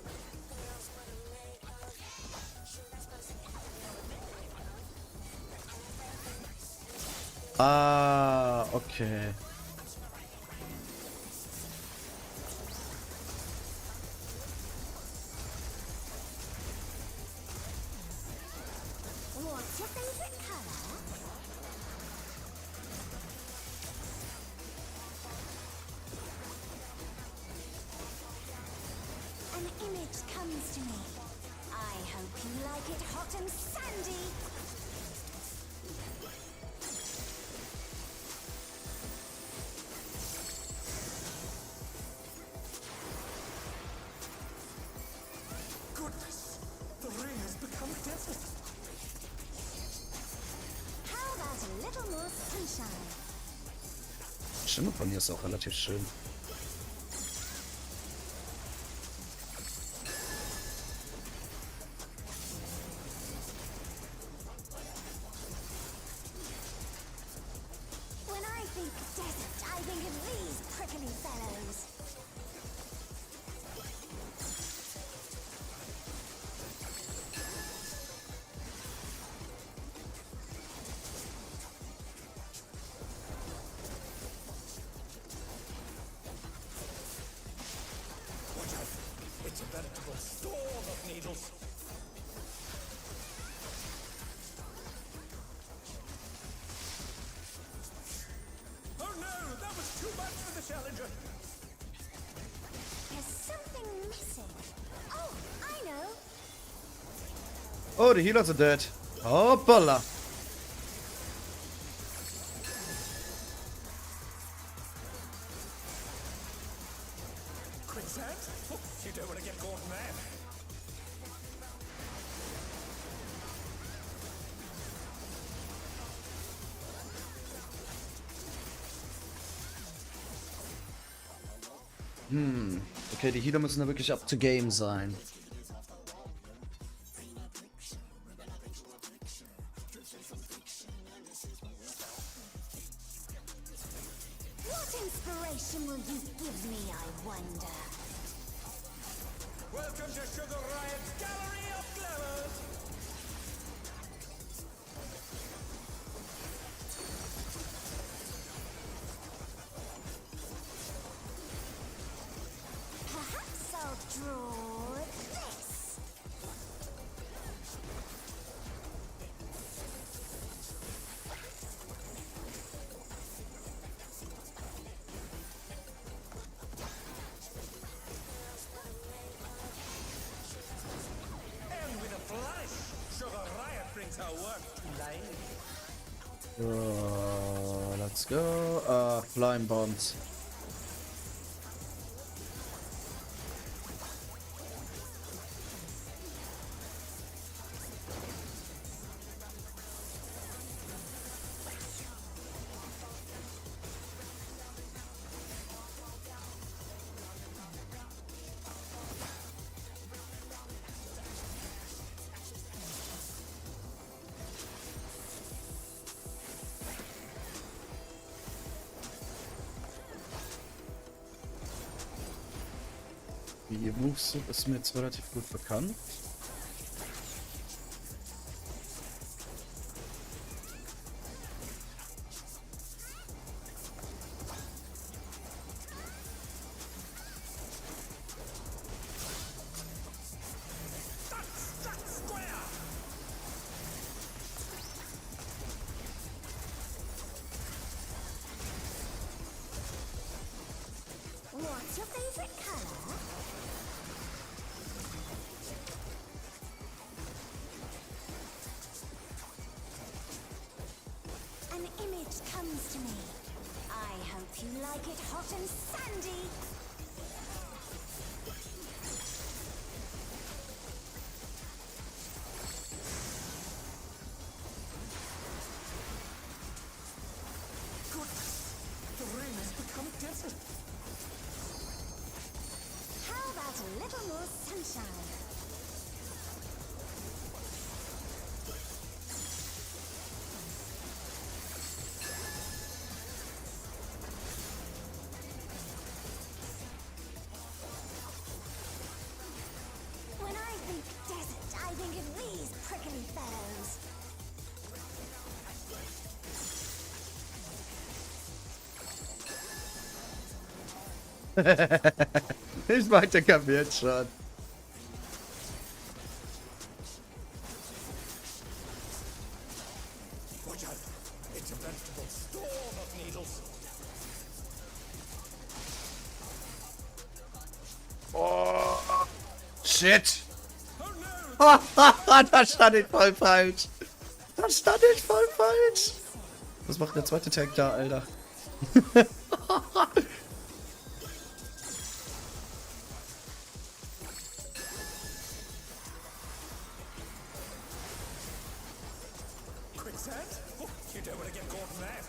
Ah, okay. What's your favorite color? An image comes to me. I hope you like it hot and sandy. Goodness, the ring has become desert. How about a little more sunshine? Die Stimme von ihr ist auch relativ schön. When I think desert, I think of these prickly fellows. Watch out. It's a veritable storm of needles. Oh no, that was too much for the challenger. There's something missing. Oh, I know. Oh, die Healers are dead. Hoppala. Quicksand? Oh, you don't want to get caught in that. Okay, die Healer müssen da wirklich up to game sein. What inspiration will you give me, I wonder? Welcome to Sugar Riot's Gallery of Glamours. Perhaps I'll draw this. And with a flourish, Sugar Riot brings her work to life. Let's go. Flying bombs. Die Moves ist mir jetzt relativ gut bekannt. Stuck square. What's your favorite color? An image comes to me. I hope you like it hot and sandy. Ich mag den Kampf jetzt schon. Watch out. It's a vegetable storm of needles. Oh, shit. Oh no! Da stand ich voll falsch. Da stand ich voll falsch. Was macht der zweite Tank da, Alter? Quicksand? Oh, you don't want to get caught in that.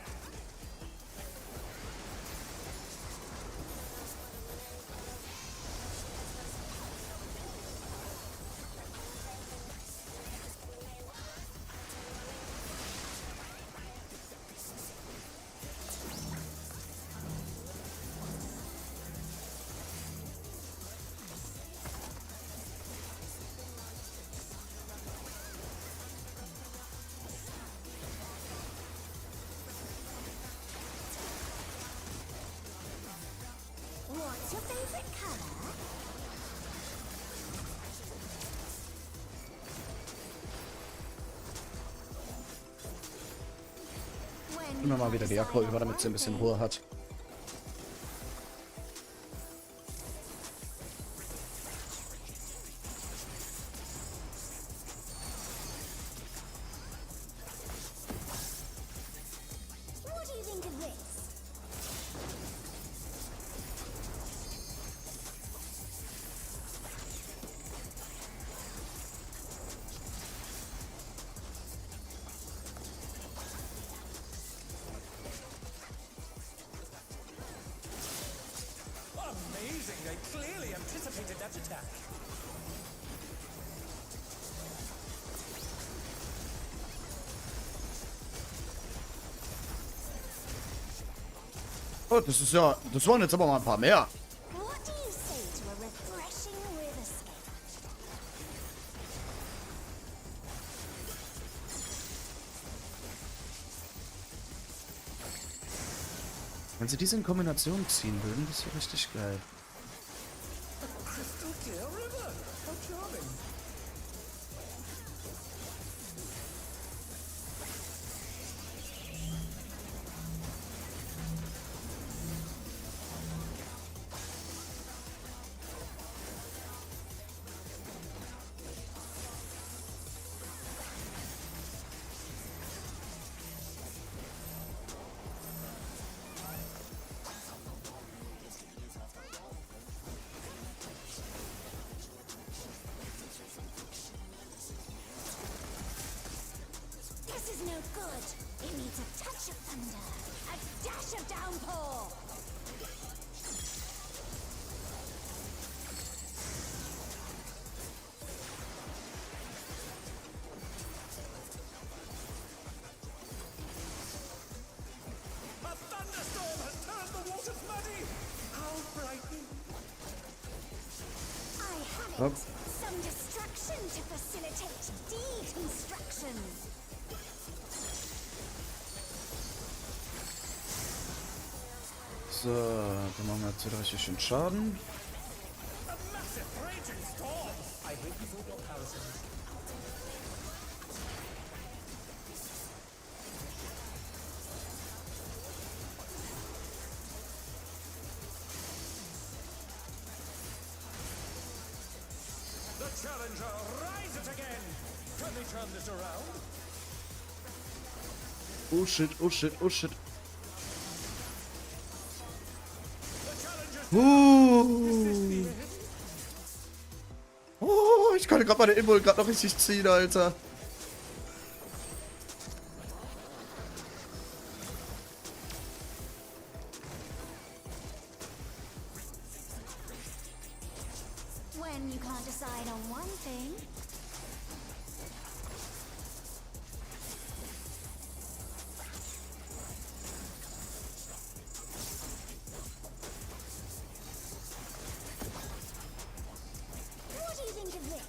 What's your favorite color? When Immer mal wieder die Jacke über, damit sie ein bisschen Ruhe hat. What do you think of this? Amazing, they clearly anticipated that attack. Oh, das ist ja... Das waren jetzt aber mal ein paar mehr. What do you say to a refreshing river skate? Wenn sie diese in Kombination ziehen würden, das wäre richtig geil. Crystal clear river. How charming. This is no good. It needs a touch of thunder, a dash of downpour. A thunderstorm has turned the waters muddy. How frightening. I have it. Up. Some destruction to facilitate deconstruction. So, dann machen wir jetzt wieder richtig schön Schaden. A massive raging storm. I hope you thought your parasite. The challenger rises again. Can they turn this around? Oh shit, oh shit, oh shit. The challenger's Oh, ich konnte gerade meine Immol gerade noch richtig ziehen, Alter. When you can't decide on one thing, what do you think of this?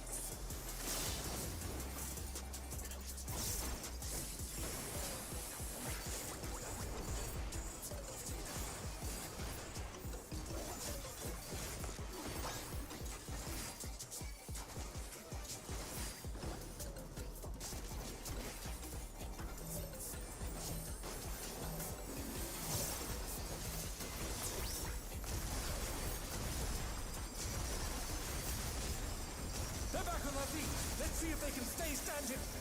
defeated.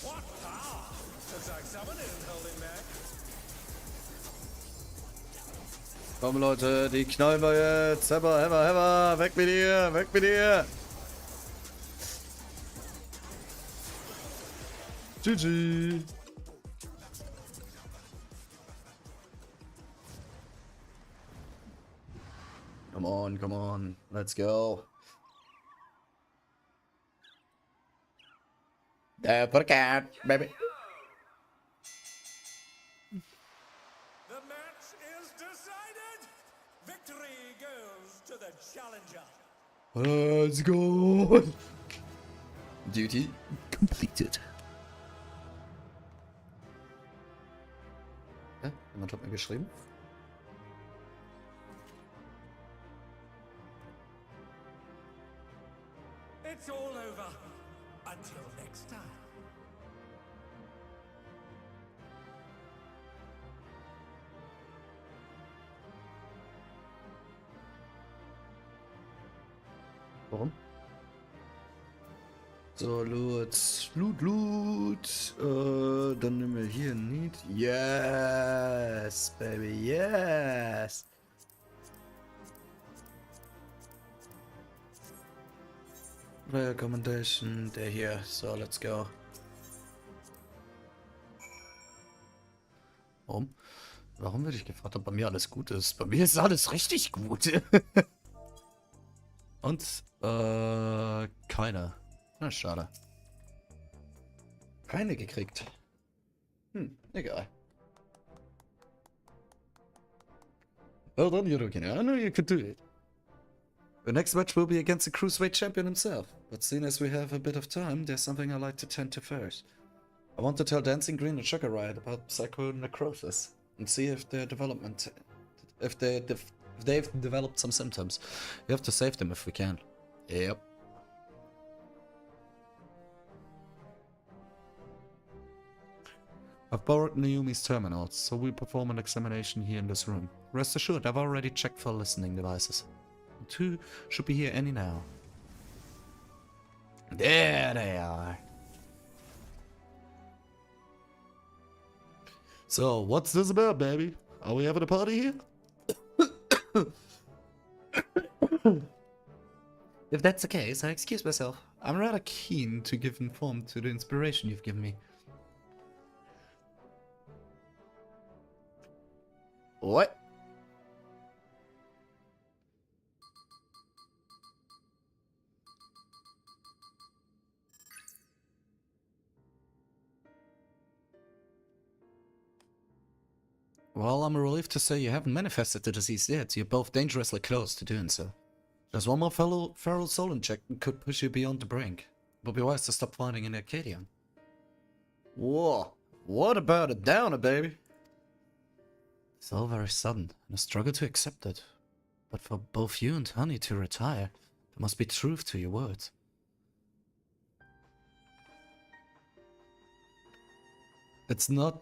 What power! Looks like someone isn't holding back. Komm Leute, die knallen wir jetzt. Hammer, hammer, hammer. Weg mit dir, weg mit dir. GG. Come on. Let's go. There for the cat, baby. The match is decided. Victory goes to the challenger. Let's go. Duty completed. Jemand hat mir geschrieben. It's all over. Until next time. Warum? So, Loot. Dann nehmen wir hier Need. Yes, baby, yes. Recommendation, der hier. So, let's go. Warum? Warum werde ich gefragt, ob bei mir alles gut ist? Bei mir ist alles richtig gut. Und, keine. Na, schade. Keine gekriegt. Egal. Well done, Yurukin. I know you could do it. The next match will be against the Cruiserweight Champion himself. But seeing as we have a bit of time, there's something I like to tend to first. I want to tell Dancing Green and Sugar Riot about psychonecrosis and see if they've developed some symptoms. We have to save them if we can. Yep. I've borrowed Naomi's terminals, so we'll perform an examination here in this room. Rest assured, I've already checked for listening devices. 2 should be here any now. There they are. So, what's this about, baby? Are we having a party here? If that's the case, I excuse myself. I'm rather keen to give form to the inspiration you've given me. What? Well, I'm relieved to say you haven't manifested the disease yet. You're both dangerously close to doing so. Just one more feral soul injection could push you beyond the brink. But be wise to stop fighting in Arcadian. Whoa, what about a downer, baby? It's all very sudden, and I struggle to accept it. But for both you and Honey to retire, there must be truth to your words. It's no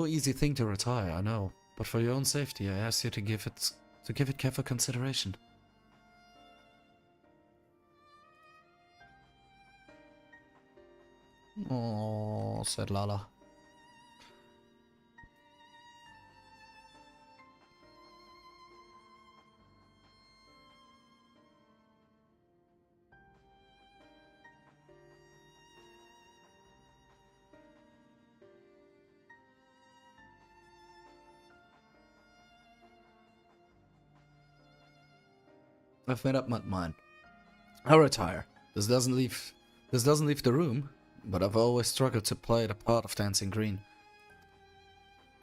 easy thing to retire, I know. But for your own safety, I ask you to give it careful consideration. Oh, said Lala. I've made up my mind. I'll retire. This doesn't leave the room, but I've always struggled to play the part of Dancing Green.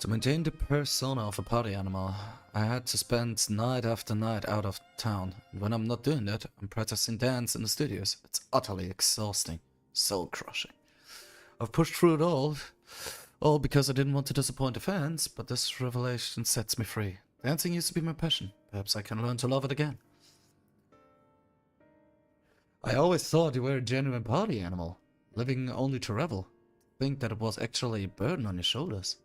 To maintain the persona of a party animal, I had to spend night after night out of town. And when I'm not doing that, I'm practicing dance in the studios. It's utterly exhausting, soul-crushing. I've pushed through it all because I didn't want to disappoint the fans, but this revelation sets me free. Dancing used to be my passion. Perhaps I can learn to love it again. I always thought you were a genuine party animal, living only to revel. Think that it was actually a burden on your shoulders.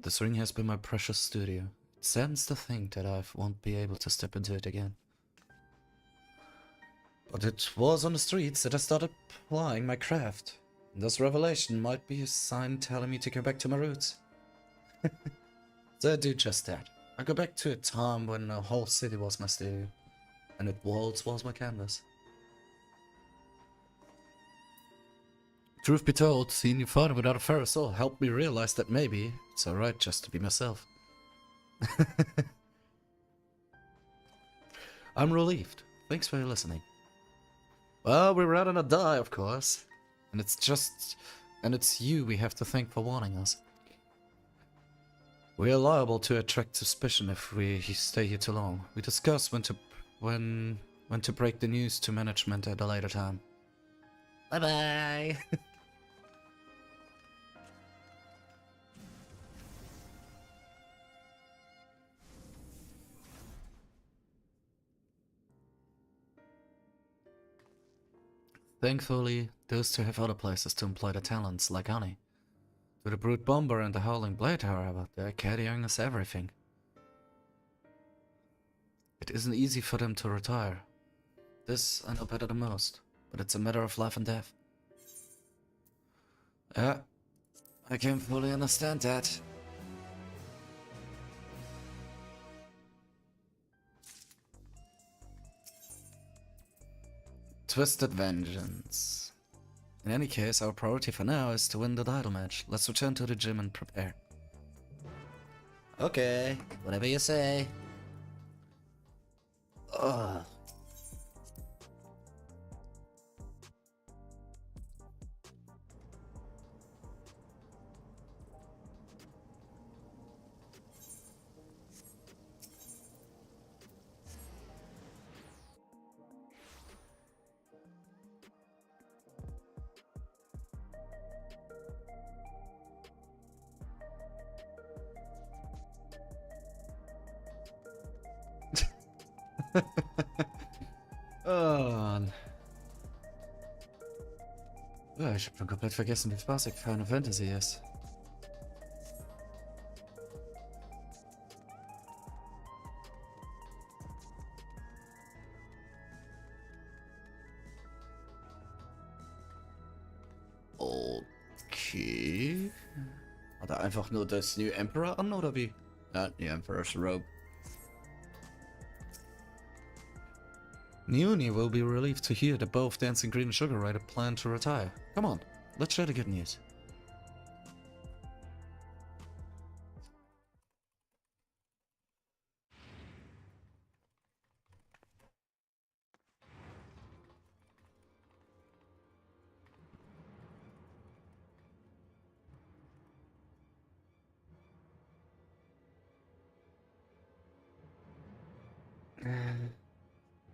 This ring has been my precious studio. It saddens to think that I won't be able to step into it again. But it was on the streets that I started plying my craft. And this revelation might be a sign telling me to go back to my roots. So I do just that. I go back to a time when the whole city was my studio. And its walls was my canvas. Truth be told, seeing you fighting without a parasol helped me realize that maybe it's alright just to be myself. I'm relieved. Thanks for listening. Well, we're out on a die, of course. And it's you we have to thank for warning us. We are liable to attract suspicion if we stay here too long. We discuss when to break the news to management at a later time. Bye-bye! Thankfully, those two have other places to employ their talents, like honey. To the Brute Bomber and the Howling Blade, however, they're carrying us everything. It isn't easy for them to retire. This I know better than most, but it's a matter of life and death. Yeah, I can fully understand that. Twisted Vengeance. In any case, our priority for now is to win the title match. Let's return to the gym and prepare. Okay, whatever you say. Ugh. Oh. Ja, ich hab schon komplett vergessen, wie spaßig Final Fantasy ist. Okay. Hat er einfach nur das New Emperor an, oder wie? Ja, New Emperor's Robe. Neuni will be relieved to hear that both Dancing Green and Sugar Rider plan to retire. Come on, let's share the good news.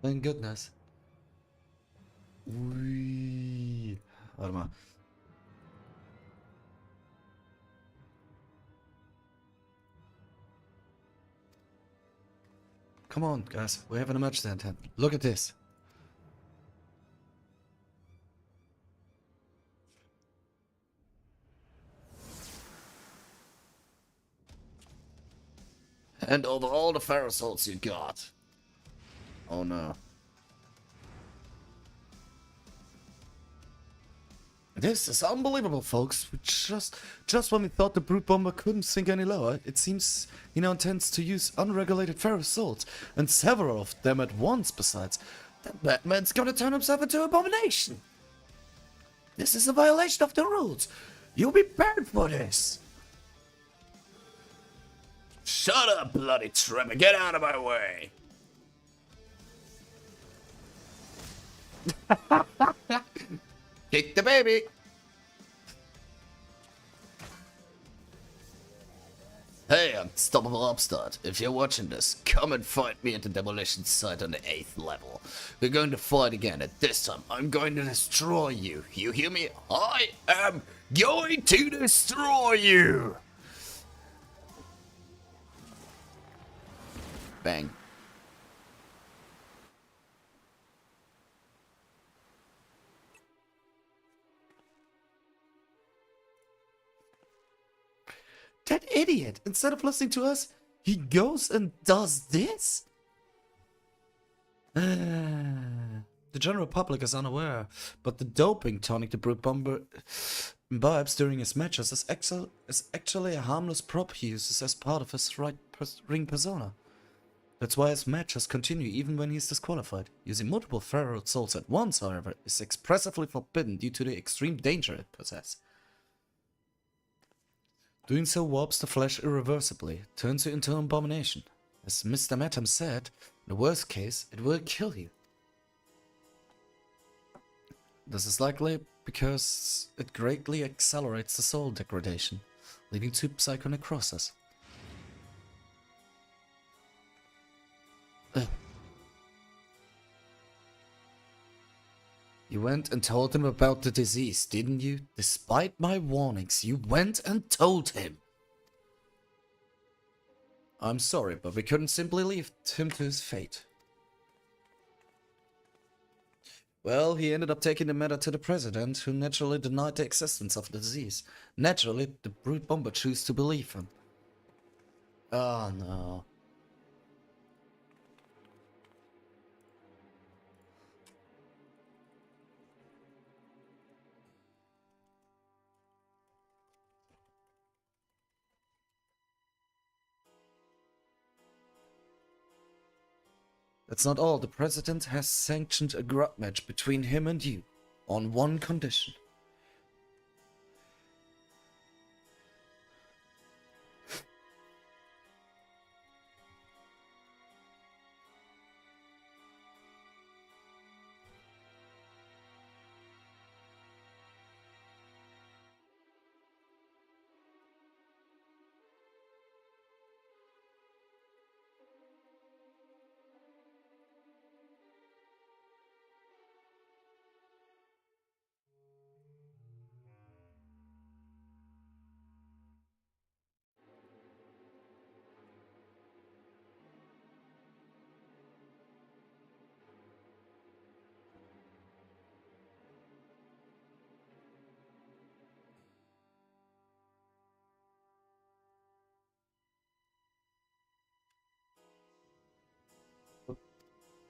Thank goodness. Ui. Warte mal. Come on, guys. We're having a match then. Look at this. And over all the Pharaohs you got. Oh no. This is unbelievable, folks. Just when we thought the Brute Bomber couldn't sink any lower, it seems he now intends to use unregulated ferrous swords, and several of them at once besides. That Batman's gonna turn himself into an abomination. This is a violation of the rules. You'll be banned for this. Shut up, bloody Trevor. Get out of my way. Kick the baby. Hey, Unstoppable Upstart. If you're watching this, come and fight me at the demolition site on the 8th level. We're going to fight again, and this time I'm going to destroy you. You hear me? I am going to destroy you! Bang. That idiot, instead of listening to us, he goes and does this? The general public is unaware, but the doping tonic the Brute Bomber imbibes during his matches is actually a harmless prop he uses as part of his ring persona. That's why his matches continue even when he's disqualified. Using multiple feral souls at once, however, is expressively forbidden due to the extreme danger it possesses. Doing so warps the flesh irreversibly, turns you into an abomination. As Mr. Matham said, in the worst case, it will kill you. This is likely because it greatly accelerates the soul degradation, leading to psychonecrosis. You went and told him about the disease, didn't you? Despite my warnings, you went and told him. I'm sorry, but we couldn't simply leave him to his fate. Well, he ended up taking the matter to the president, who naturally denied the existence of the disease. Naturally, the Brute Bomber chose to believe him. Oh no. That's not all. The president has sanctioned a grudge match between him and you, on one condition.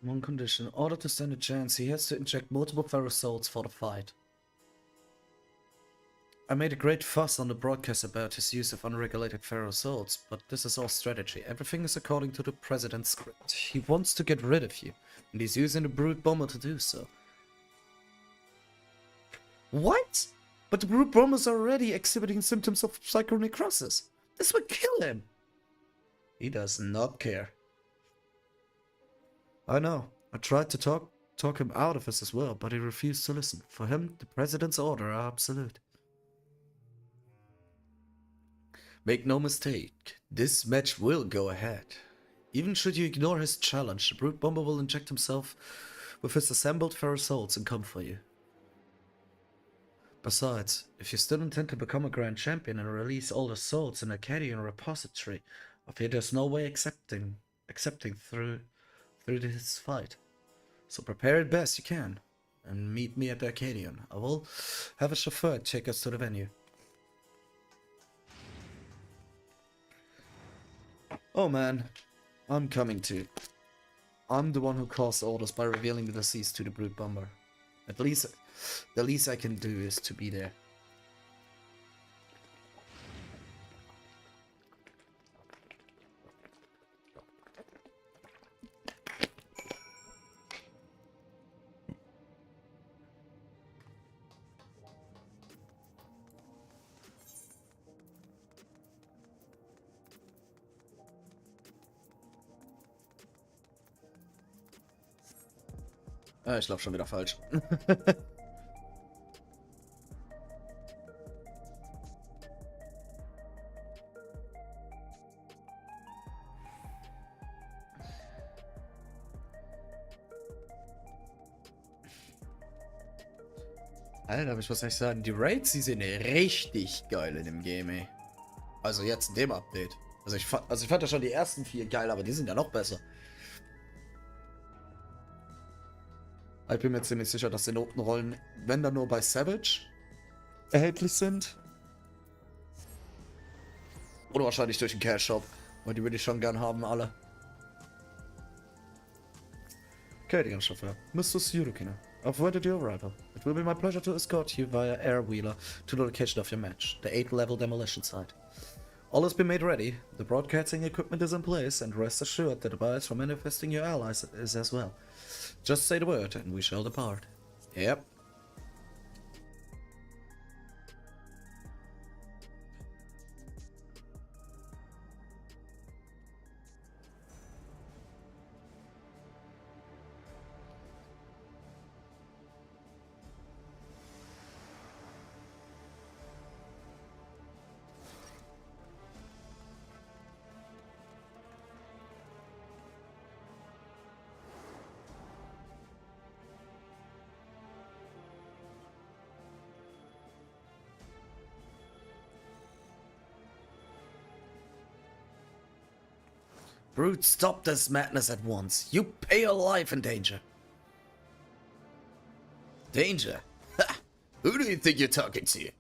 One condition. In order to stand a chance, he has to inject multiple feral souls for the fight. I made a great fuss on the broadcast about his use of unregulated feral souls, but this is all strategy. Everything is according to the president's script. He wants to get rid of you, and he's using the Brute Bomber to do so. What? But the Brute Bomber's already exhibiting symptoms of psychonecrosis. This would kill him. He does not care. I know. I tried to talk him out of this as well, but he refused to listen. For him, the president's orders are absolute. Make no mistake, this match will go ahead. Even should you ignore his challenge, the Brute Bomber will inject himself with his assembled feral souls and come for you. Besides, if you still intend to become a Grand Champion and release all the souls in Acadian repository, I fear there's no way accepting through this fight. So prepare it best you can, and meet me at the Acadian. I will have a chauffeur take us to the venue. Oh man, I'm coming too. I'm the one who caused orders by revealing the disease to the Brute Bomber. At least, the least I can do is to be there. Ich glaube schon wieder falsch. Alter, ich muss echt sagen, die Raids, die sind richtig geil in dem Game, ey. Also jetzt in dem Update. Also ich fand ja schon die ersten 4 geil, aber die sind ja noch besser. Ich bin mir ziemlich sicher, dass die Notenrollen, wenn dann nur bei Savage, erhältlich sind. Oder wahrscheinlich durch den Cash Shop. Weil die würde ich schon gern haben, alle. Okay, die ganze Chauffeur. Mr. Yurukina, avoided your arrival. It will be my pleasure to escort you via air wheeler to the location of your match, the 8th level demolition site. All has been made ready, the broadcasting equipment is in place, and rest assured that the bias for manifesting your allies is as well. Just say the word, and we shall depart. Yep. Brute, stop this madness at once. You pay your life in danger. Danger? Ha! Who do you think you're talking to?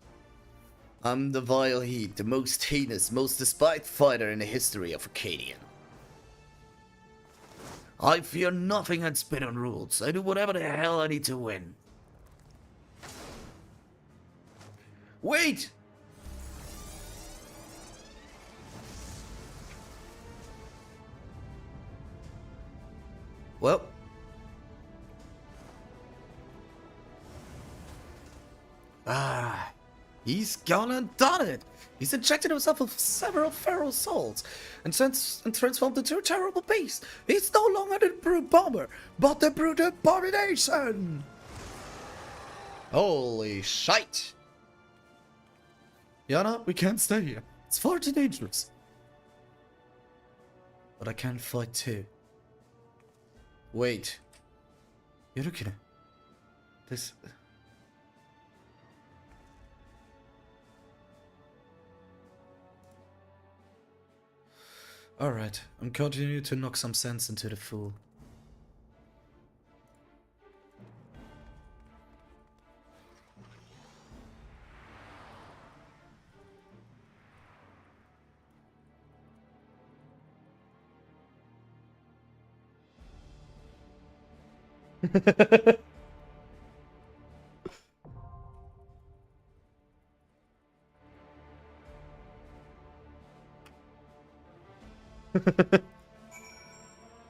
I'm the Vile Heat, the most heinous, most despised fighter in the history of Arcadian. I fear nothing and spit on rules. I do whatever the hell I need to win. Wait! Well. He's gone and done it. He's injected himself with several feral souls and transformed into a terrible beast. He's no longer the brute bomber, but the brute abomination. Holy shite. Yana, we can't stay here. It's far too dangerous. But I can fight too. Wait. Yurukina. This... Alright, I'm continuing to knock some sense into the fool.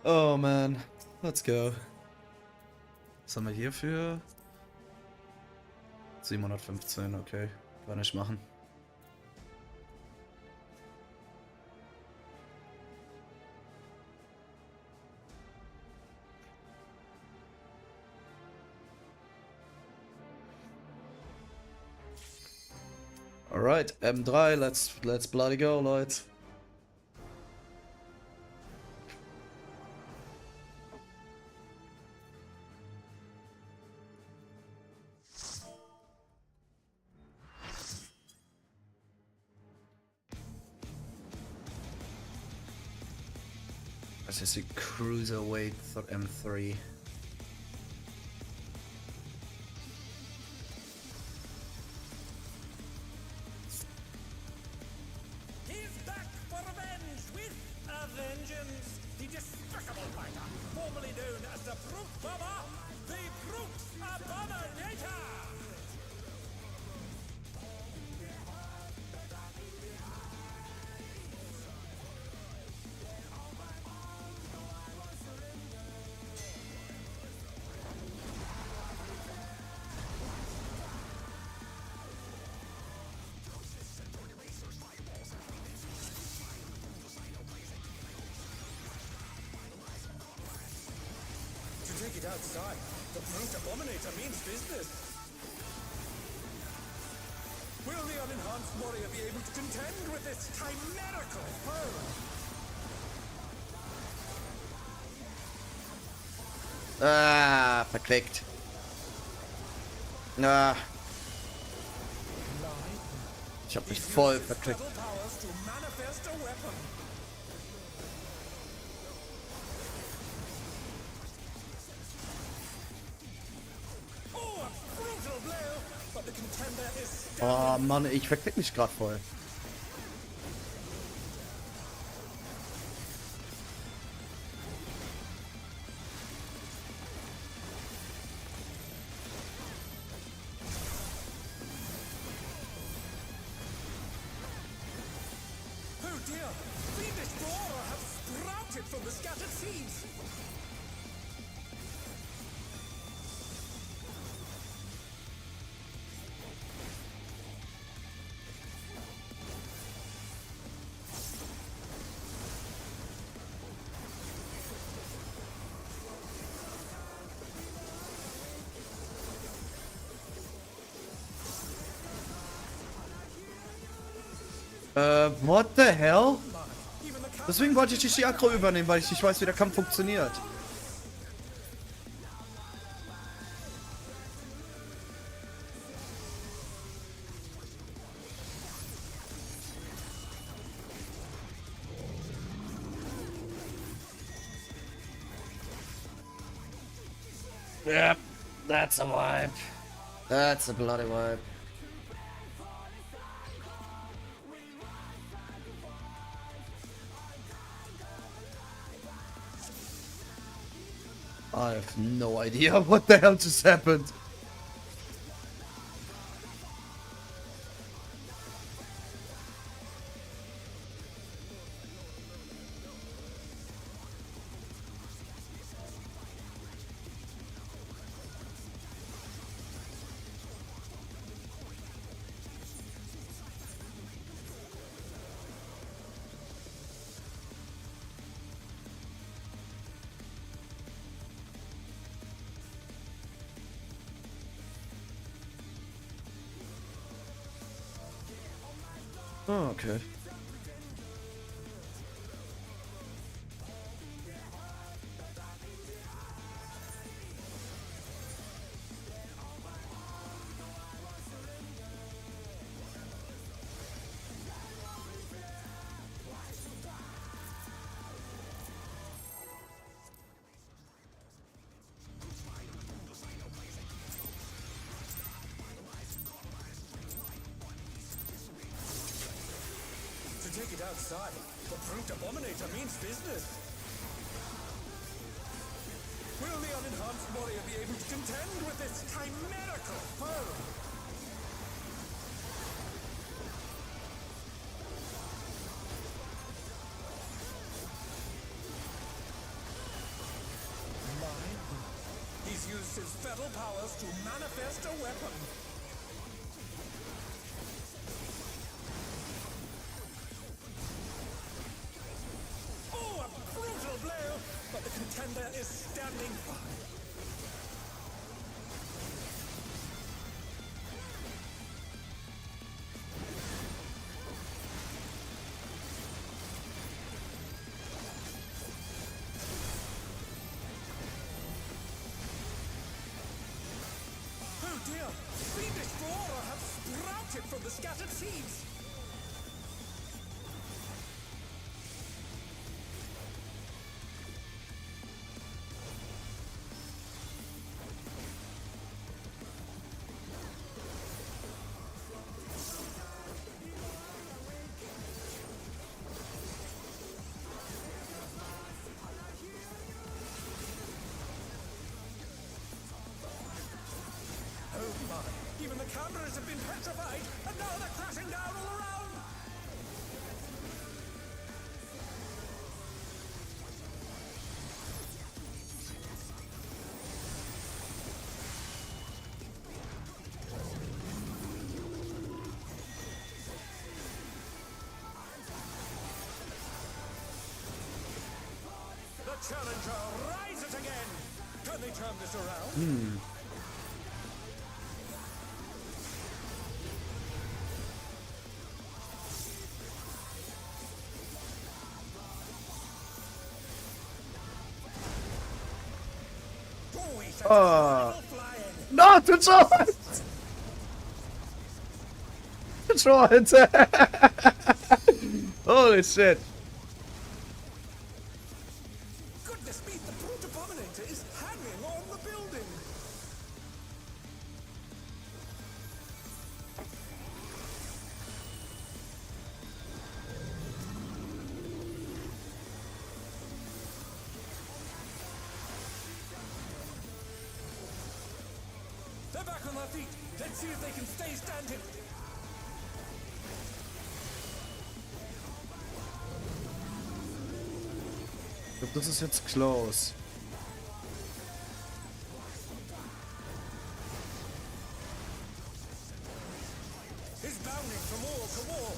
Oh man, let's go. Was haben wir hier für? 715, okay. Kann ich machen. Alright, M3, let's bloody go, Leute. This is a cruiserweight for M3. He's back for revenge with a vengeance. The despicable fighter, formerly known as the Brute Bomber, the Brute Abominator. Take it outside. The Brute Abominator means business. Will the unenhanced warrior be able to contend with this chimerical foe? Ah, verklickt. Ah, Ich hab mich voll verklickt. Subtle powers to manifest a weapon. Oh, a brutal blow, but the contender is Oh Mann, ich verklick mich gerade voll. Oh dear! Fiendish boar have sprouted from the scattered seeds! What the hell? Even the cow Deswegen wollte ich nicht die Aggro übernehmen, weil ich nicht weiß, wie der Kampf funktioniert. Yep, that's a vibe. That's a bloody vibe. I have no idea what the hell just happened. Oh, okay. to take it outside. The brute abominator means business. Will the unenhanced warrior be able to contend with this chimerical foe? He's used his feral powers to manifest a weapon. Oh, a brutal blow! But the contender is standing fine. Oh dear! Fiendish boar have sprouted from the scattered seeds! Oh my! Even the cameras have been petrified, and now they're crashing down all around! The challenger rises again! Can they turn this around? Oh, he sent Ah. a flying! No, tut so leid! control, Alter. Holy shit. Goodness me, the brute abominator is hanging on the building. They're back on their feet. Let's see if they can stay standing. Ich glaube, das ist jetzt close. He's bounding from wall to wall.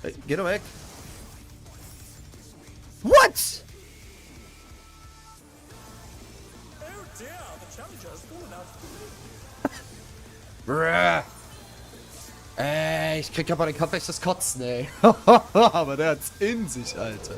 Hey, geh doch weg. What? Oh dear, the challenger has fallen out. Bruh. Ey, ich krieg aber den Kopf echt das Kotzen, ey. Aber der hat's in sich, Alter.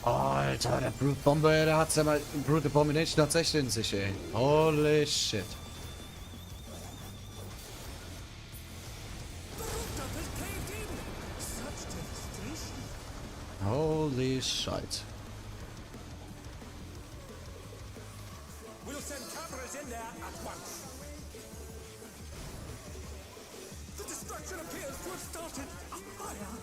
Alter, der Brute Bomber, der hat's ja mal Brute Abomination tatsächlich in sich, ey. Holy shit. The rooftop has caved in. Such devastation. Holy shit. We'll send cameras in there at once. The destruction appears to have started a fire.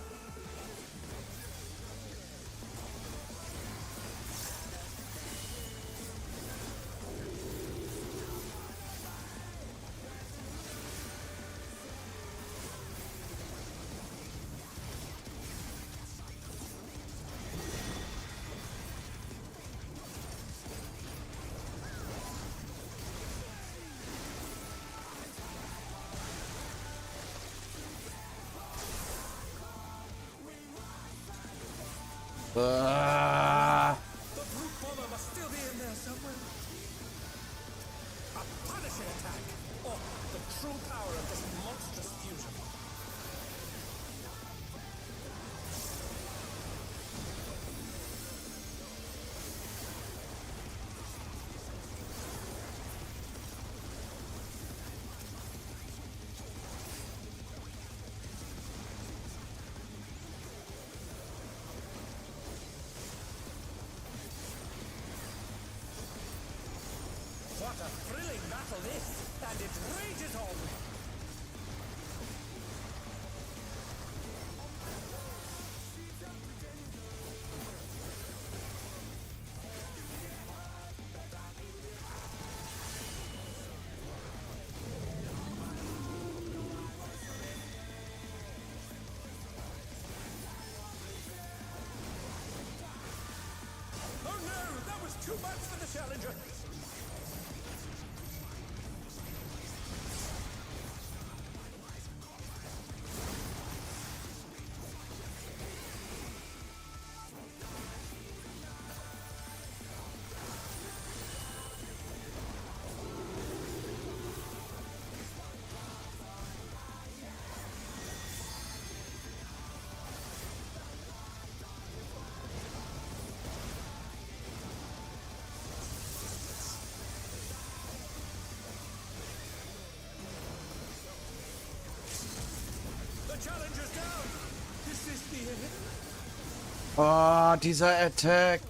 Ah. The brute bomber must still be in there somewhere. A punishing attack. Or the true power of this monstrous fusion. What a thrilling battle this, and it rages on. Oh no, that was too much for the challenger. Challenger's down. Is this the end? Oh, dieser Attack.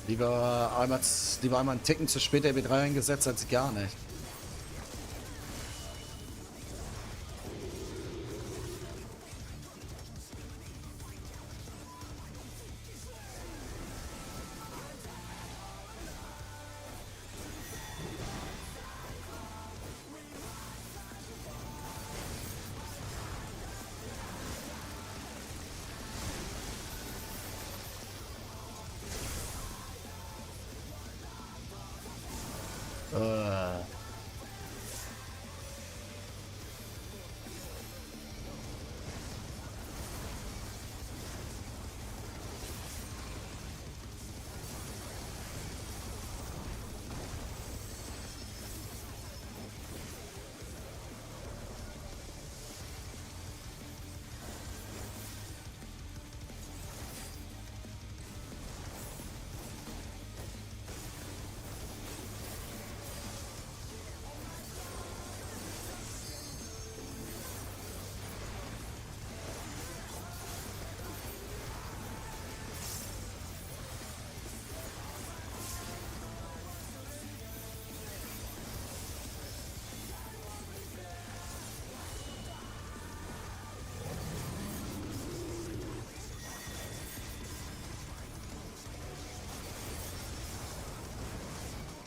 Lieber einmal einen Ticken zu spät der B3 eingesetzt als gar nicht.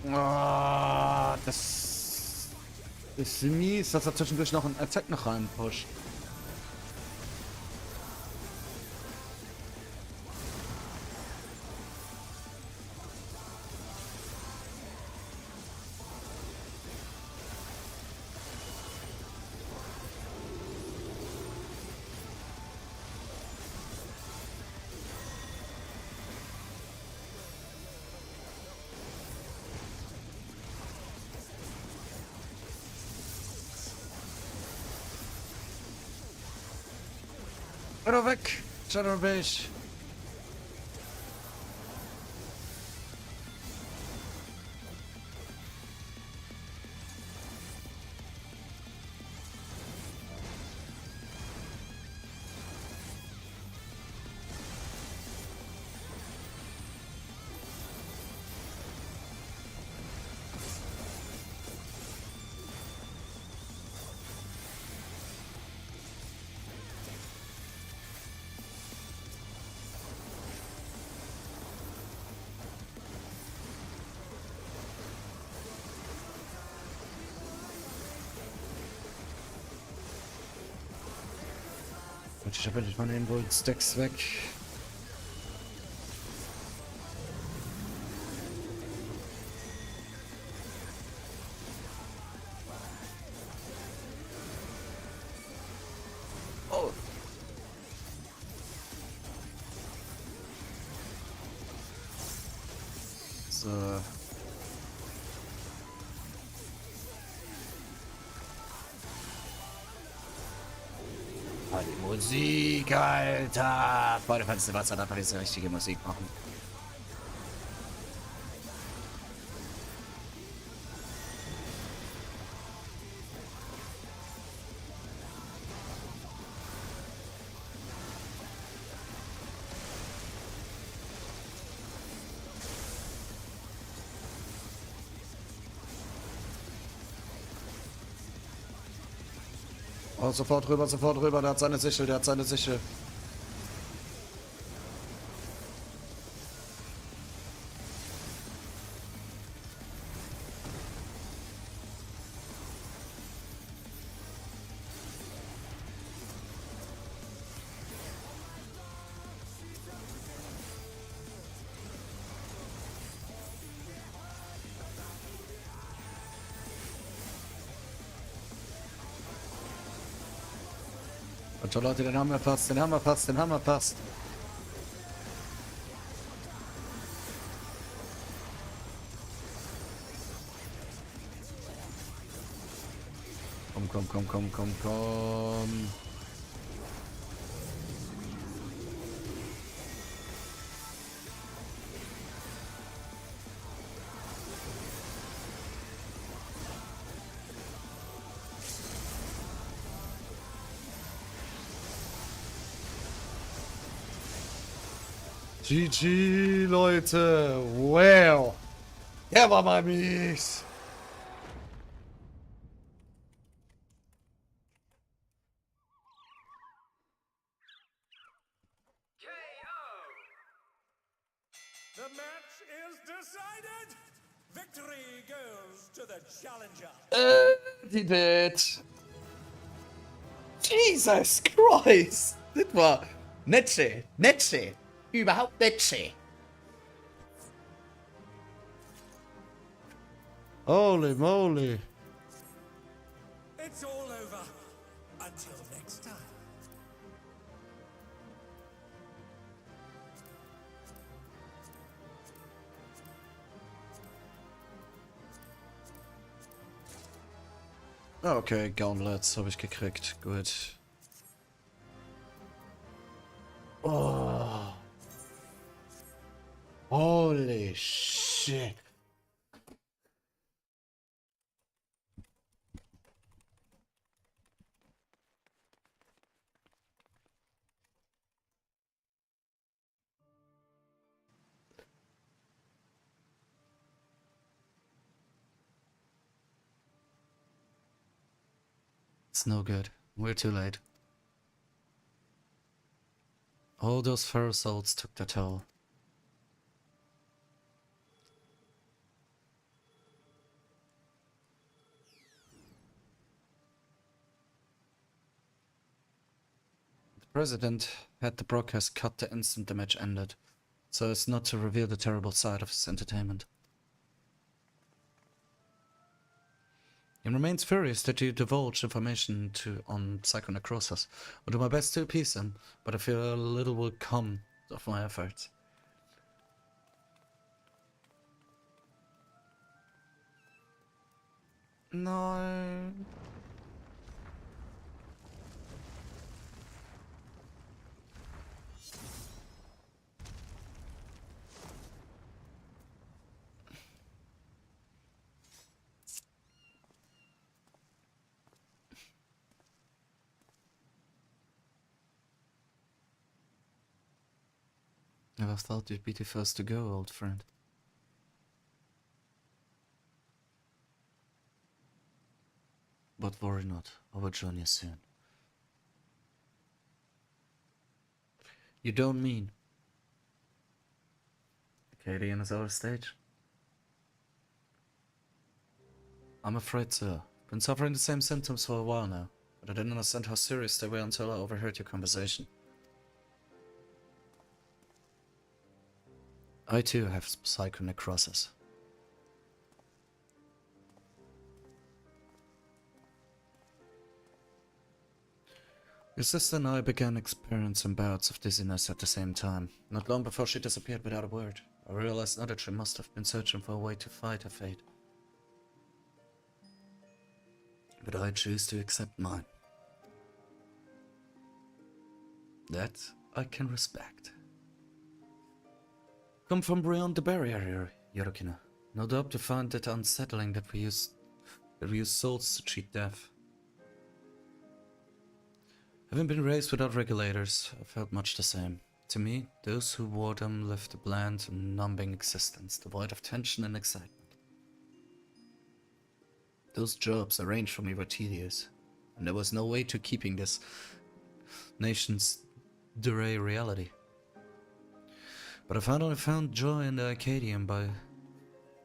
Oh, das ist mies, dass er zwischendurch noch einen Attack noch reinpusht. Oder weg, General Beige. Ich habe endlich mal den wohl Stacks weg. Oh. So. Ah, die Musik, Alter! Beide Fantasy Wasser, da kann ich richtige Musik machen. Oh, sofort rüber, der hat seine Sichel, der hat seine Sichel. Und schon Leute, den Hammer passt, den Hammer passt, den Hammer passt. Komm. GG, Leute. Wow. Der war mal mies. The match is decided. Victory goes to the challenger. Die Welt. Jesus Christ. Das war nicht schön. Nicht schön. Überhaupt nicht schön. Holy moly. It's all over. Until next time. Okay, Gauntlets habe ich gekriegt. Gut. Oh. Holy shit. It's no good. We're too late. All those feral souls took their toll. The president had the broadcast cut the instant the match ended, so as not to reveal the terrible side of his entertainment. He remains furious that you divulged information on psychonecrosis. I'll do my best to appease him, but I feel little will come of my efforts. No. Never thought you'd be the first to go, old friend. But worry not, I will join you soon. You don't mean Acadian is our stage? I'm afraid so. Been suffering the same symptoms for a while now, but I didn't understand how serious they were until I overheard your conversation. I too have psychonecrosis. Your sister and I began experiencing bouts of dizziness at the same time. Not long before she disappeared without a word, I realized now that she must have been searching for a way to fight her fate. But I choose to accept mine. That I can respect. Come from beyond the barrier, Yorokina. No doubt to find it unsettling that we use souls to cheat death. Having been raised without regulators, I felt much the same. To me, those who wore them lived a bland and numbing existence, devoid of tension and excitement. Those jobs arranged for me were tedious, and there was no way to keeping this nation's durée reality. But I found joy in the Arcadian by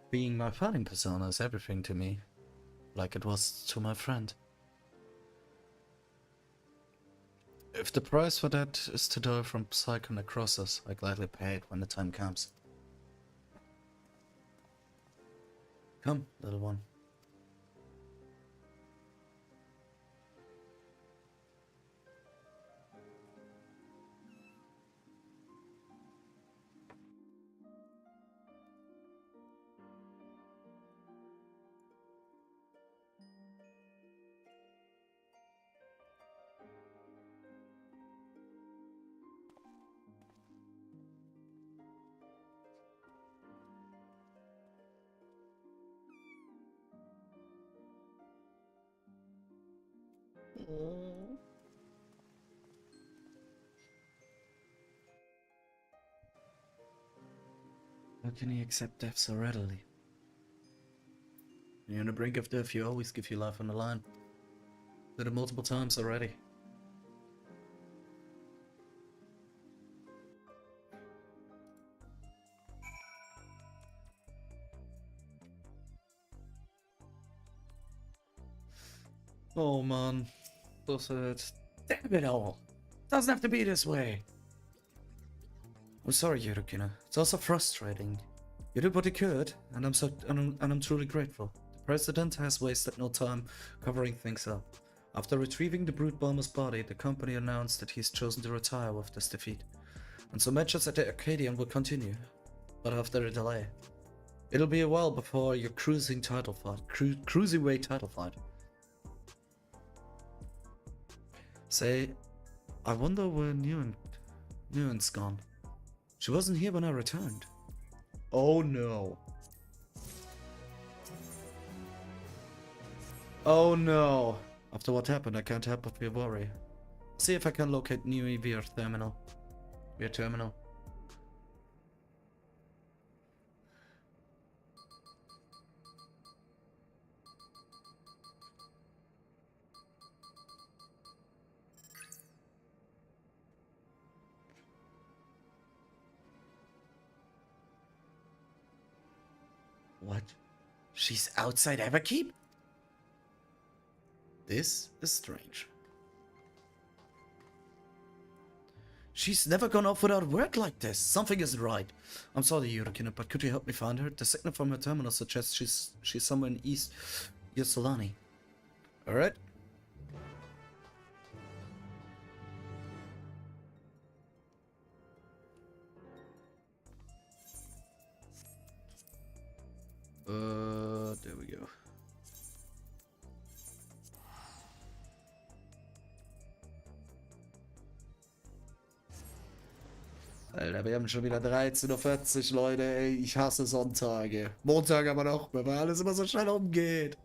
being my fighting persona is everything to me, like it was to my friend. If the price for that is to die from psychonecrosis, I gladly pay it when the time comes. Come, little one. can he accept death so readily? When you're on the brink of death, you always give your life on the line. Did it multiple times already. Oh man, that's it. Damn it all! Doesn't have to be this way. I'm sorry, Yurukina. It's also frustrating. You did what you could, and I'm truly grateful. The president has wasted no time covering things up. After retrieving the brute bomber's body, the company announced that he's chosen to retire with this defeat, and so matches at the Arcadian will continue, but after a delay. It'll be a while before your cruiserweight title fight. Say, I wonder where Newen's gone. She wasn't here when I returned. Oh no. Oh no. After what happened, I can't help but be worried. See if I can locate Newe via terminal. What? She's outside Everkeep? This is strange. She's never gone off without work like this. Something isn't right. I'm sorry, Yurikina, but could you help me find her? The signal from her terminal suggests she's somewhere in East Ysolani. Alright. There we go. Alter, wir haben schon wieder 13:40 Uhr, Leute, ey, ich hasse Sonntage. Montag aber noch mehr, weil alles immer so schnell umgeht.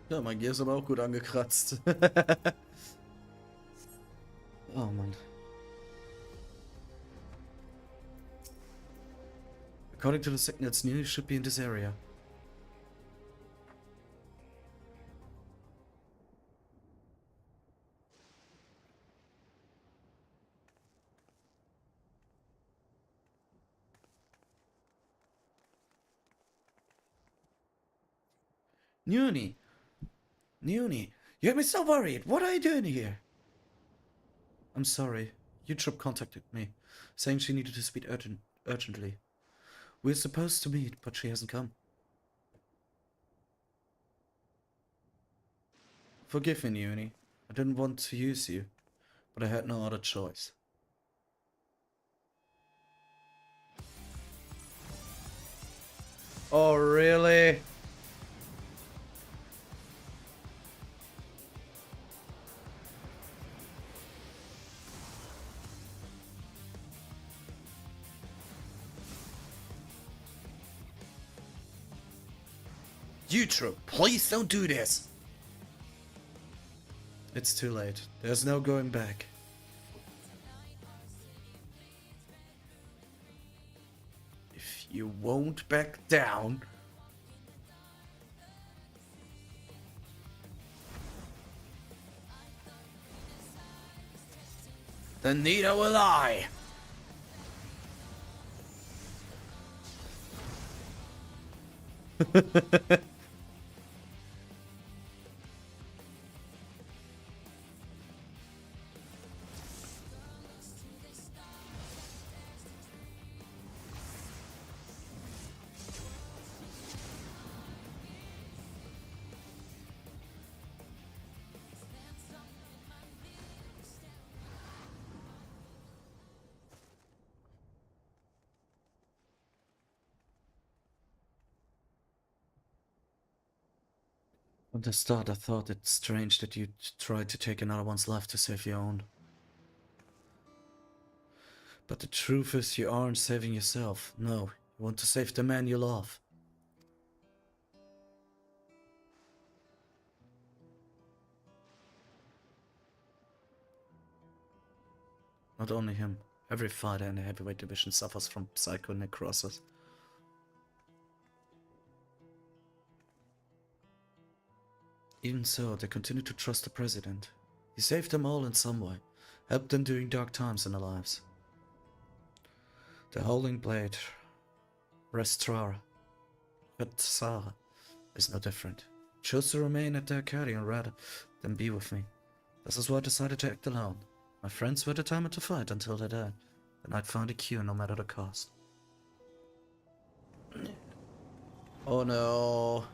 Ja, mein Gear ist aber auch gut angekratzt. Oh Mann. According to the signals, New should be in this area. Newnie! Newnie! You had me so worried! What are you doing here? I'm sorry. YouTube contacted me, saying she needed to speak urgently. We're supposed to meet, but she hasn't come. Forgive me, Newnie. I didn't want to use you, but I had no other choice. Oh, really? YouTube, please don't do this! It's too late. There's no going back. If you won't back down... then neither will I! From the start, I thought it strange that you tried to take another one's life to save your own. But the truth is you aren't saving yourself. No, you want to save the man you love. Not only him. Every fighter in the heavyweight division suffers from psychonecrosis. Even so, they continue to trust the president. He saved them all in some way, helped them during dark times in their lives. The Howling Blade, Restrara, Retzara, is no different. Chose to remain at the Arcadian rather than be with me. This is why I decided to act alone. My friends were determined to fight until they died, and I'd find a cure no matter the cost. Oh no.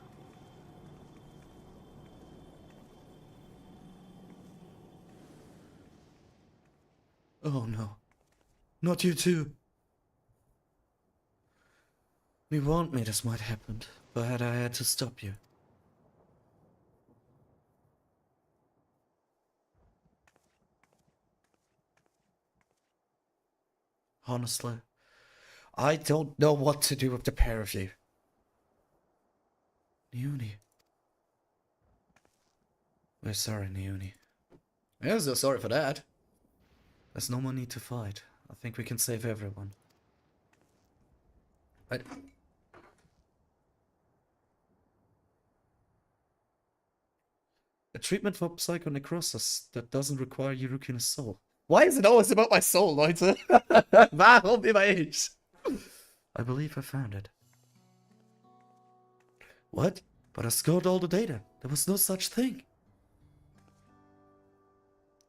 Oh no. Not you too. You warned me this might happen, but I had to stop you. Honestly, I don't know what to do with the pair of you. Neuni. We're sorry, Neuni. Yeah, so sorry for that. There's no more need to fight. I think we can save everyone. Right. A treatment for psychonecrosis that doesn't require Yurukina's soul. Why is it always about my soul, Leute? Warum immer ich? I believe I found it. What? But I scored all the data. There was no such thing.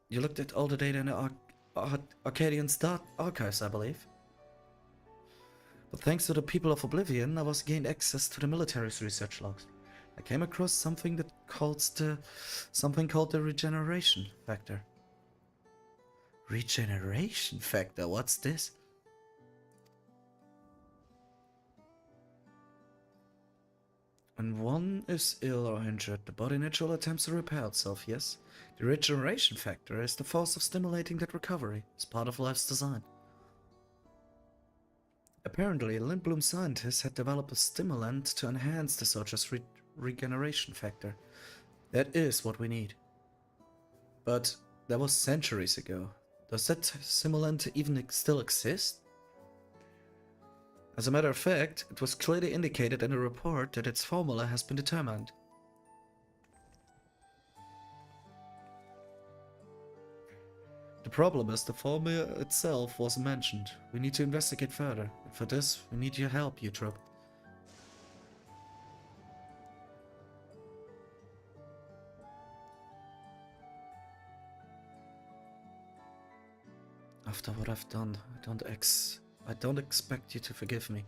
You looked at all the data in the Arcadian archives, I believe. But thanks to the people of Oblivion, I was gained access to the military's research logs. I came across something called the regeneration factor. Regeneration factor? What's this? When one is ill or injured, the body naturally attempts to repair itself, yes? The regeneration factor is the force of stimulating that recovery. It's part of life's design. Apparently, Lindblom scientists had developed a stimulant to enhance the soldier's regeneration factor. That is what we need. But that was centuries ago. Does that stimulant even still exist? As a matter of fact, it was clearly indicated in a report that its formula has been determined. The problem is the formula itself wasn't mentioned. We need to investigate further. And for this, we need your help, Utrop. After what I've done, I don't expect you to forgive me.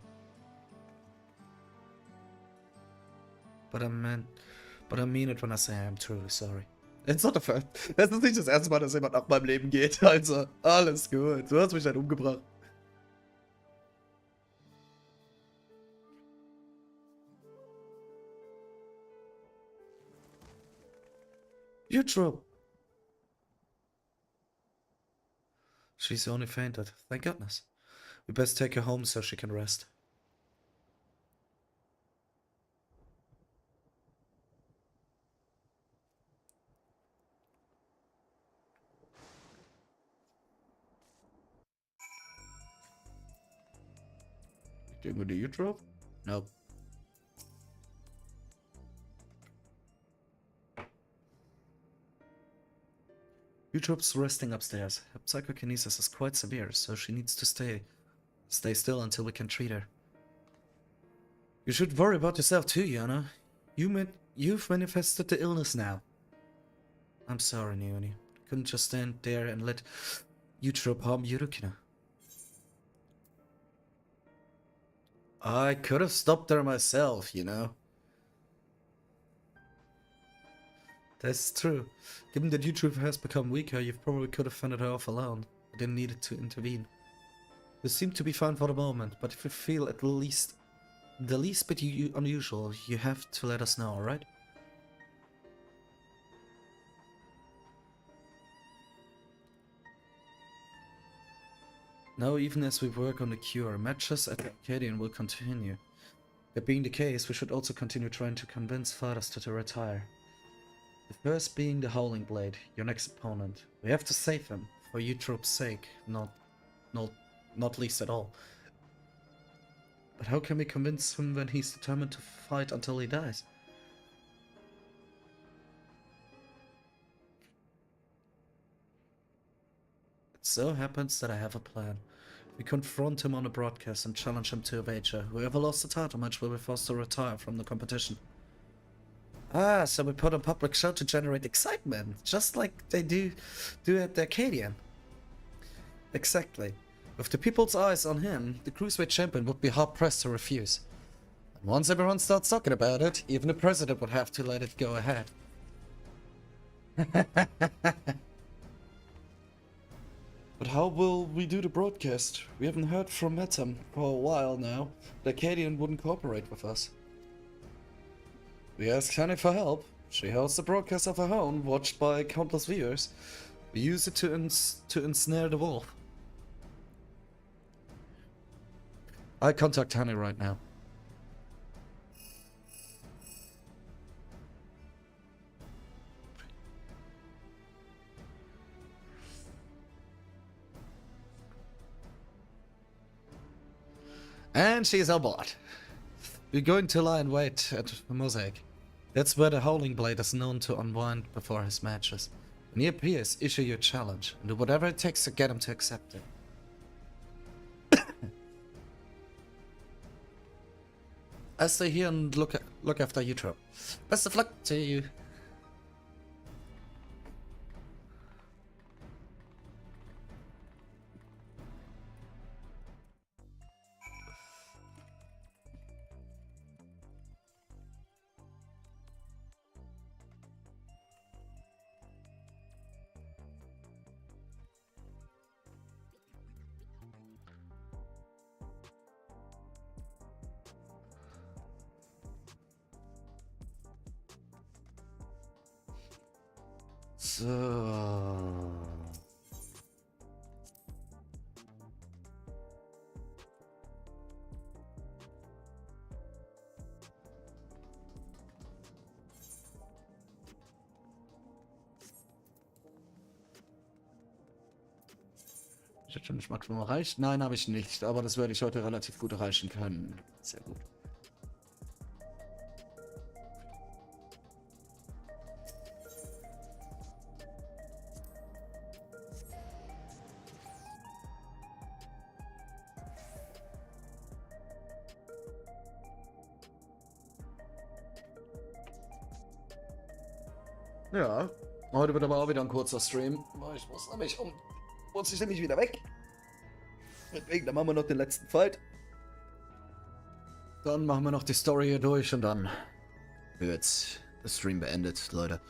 But I mean it when I say I'm truly sorry. It's not the first. Das ist nicht das erste Mal, dass jemand nach meinem Leben geht. Also, alles gut. Du hast mich halt umgebracht. Utrop. She's only fainted. Thank goodness. We best take her home so she can rest. Did we do you drop? Nope. Utrop's resting upstairs. Her psychokinesis is quite severe, so she needs to stay still until we can treat her. You should worry about yourself too, Yana. You've manifested the illness now. I'm sorry, Neoni. Couldn't just stand there and let Utrop harm Yurukina. I could have stopped her myself, you know. That's true. Given that Utrop has become weaker, you probably could have fended her off alone. You didn't need it to intervene. You seem to be fine for the moment, but if you feel the least bit unusual, you have to let us know, alright? Now, even as we work on the cure, matches at the Arcadian will continue. That being the case, we should also continue trying to convince fathers to retire. The first being the Howling Blade, your next opponent. We have to save him, for Eutrope's sake, not least at all. But how can we convince him when he's determined to fight until he dies? It so happens that I have a plan. We confront him on a broadcast and challenge him to a wager. Whoever lost the title match will be forced to retire from the competition. Ah, so we put on public show to generate excitement, just like they do at the Arcadian. Exactly. With the people's eyes on him, the Cruiserweight champion would be hard-pressed to refuse. And once everyone starts talking about it, even the president would have to let it go ahead. But how will we do the broadcast? We haven't heard from Metam for a while now. The Arcadian wouldn't cooperate with us. We asked Honey for help. She hosts a broadcast of her own, watched by countless viewers. We use it to ensnare the wolf. I contact Honey right now. And she's on board. We're going to lie in wait at Mosaic. That's where the Howling Blade is known to unwind before his matches. When he appears, issue your challenge, and do whatever it takes to get him to accept it. I stay here and look after Eutrope. Best of luck to you. So... Ich hätte schon das Maximum erreicht. Nein, habe ich nicht, aber das werde ich heute relativ gut erreichen können. Sehr gut. Ja, heute wird aber auch wieder ein kurzer Stream. Ich muss nämlich wieder weg. Deswegen, dann machen wir noch den letzten Fight. Dann machen wir noch die Story hier durch und dann wird der Stream beendet, Leute.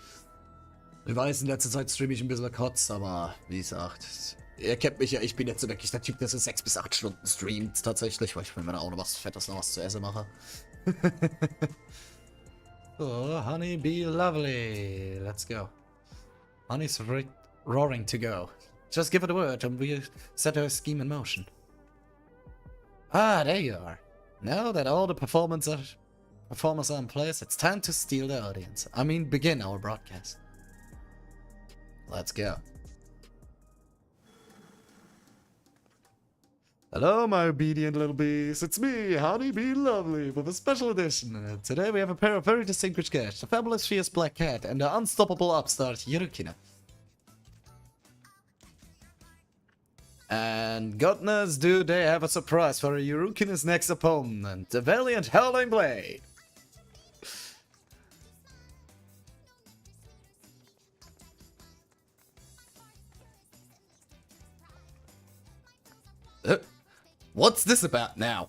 Ich weiß, in letzter Zeit streame ich ein bisschen Kotz, aber wie gesagt, ihr kennt mich ja, ich bin jetzt so wirklich der Typ, der so 6 bis 8 Stunden streamt tatsächlich, weil ich mir auch noch was Fettes noch was zu essen mache. Oh, honey, be lovely. Let's go. Honey's roaring to go. Just give it a word and we'll set our scheme in motion. Ah, there you are. Now that all the performers are in place, it's time to steal the audience. I mean, begin our broadcast. Let's go. Hello, my obedient little bees. It's me, Honey Bee Lovely, with a special edition. Today we have a pair of very distinguished guests, the fabulous fierce black cat and the unstoppable upstart Yurukina. And goodness, do they have a surprise for Yurukina's next opponent, the valiant Howling Blade. What's this about now?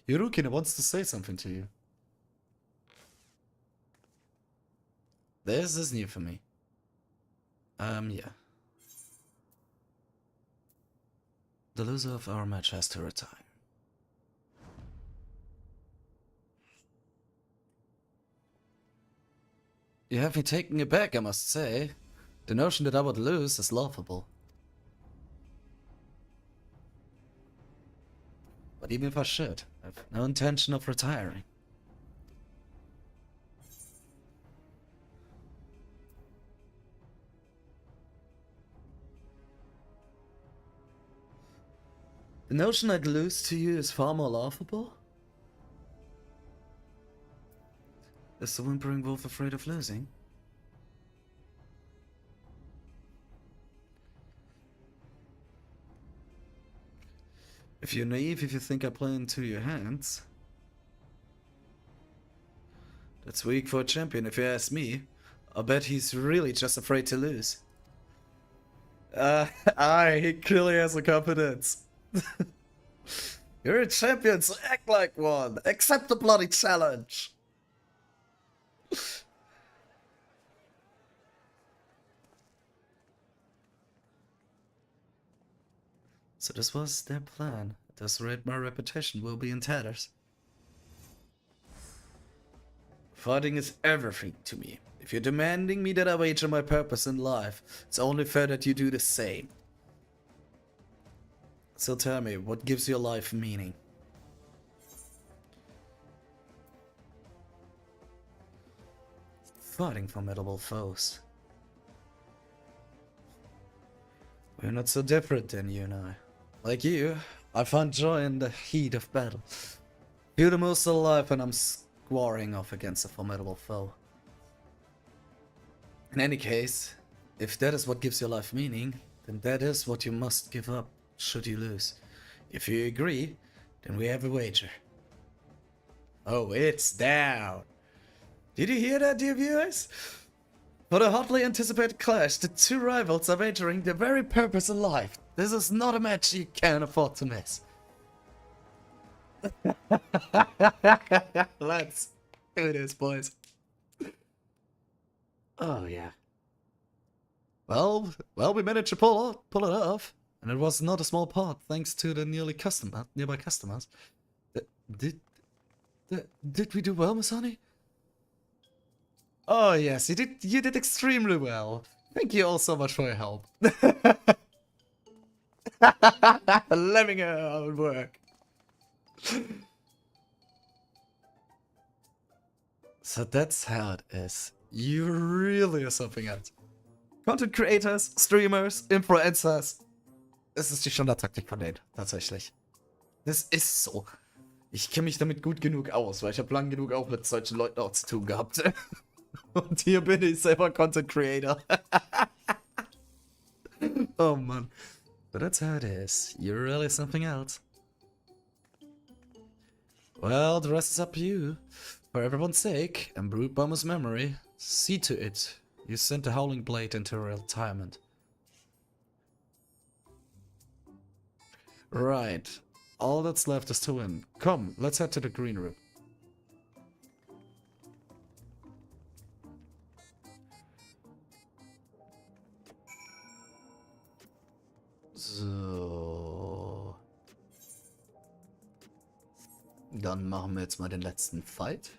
Yurukina wants to say something to you. This is new for me. Yeah. The loser of our match has to retire. You have me taken aback, I must say. The notion that I would lose is laughable. But even if I should, I've no intention of retiring. The notion I'd lose to you is far more laughable? Is the whimpering wolf afraid of losing? If you're naive, if you think I play into your hands, that's weak for a champion, if you ask me. I bet he's really just afraid to lose. He clearly has the confidence. You're a champion, so act like one. Accept the bloody challenge. So this was their plan. At this rate, my reputation will be in tatters. Fighting is everything to me. If you're demanding me that I wager my purpose in life, it's only fair that you do the same. So tell me, what gives your life meaning? Fighting formidable foes. We're not so different than you and I. Like you, I find joy in the heat of battle. Feel the most alive when I'm squaring off against a formidable foe. In any case, if that is what gives your life meaning, then that is what you must give up should you lose. If you agree, then we have a wager. Oh, it's down. Did you hear that, dear viewers? For the hotly anticipated clash, the two rivals are wagering their very purpose in life. This is not a match you can afford to miss. Let's do this, boys. Oh, yeah. Well, we managed to pull it off. And it was not a small part, thanks to the nearby customers. Did we do well, Miss Honey? Oh yes, you did extremely well. Thank you all so much for your help. Lemming her own work. So that's how it is. You really are something else. Content Creators, Streamers, Influencers. Das ist die Standardtaktik von denen, tatsächlich. Das ist so. Ich kenne mich damit gut genug aus, weil ich habe lang genug auch mit solchen Leuten auch zu tun gehabt. Und hier bin ich selber Content Creator. Oh man. But that's how it is. You're really something else. Well, the rest is up to you. For everyone's sake, and Brood Bomber's memory, see to it you send the Howling Blade into retirement. Right. All that's left is to win. Come, let's head to the green room. So. Dann machen wir jetzt mal den letzten Fight.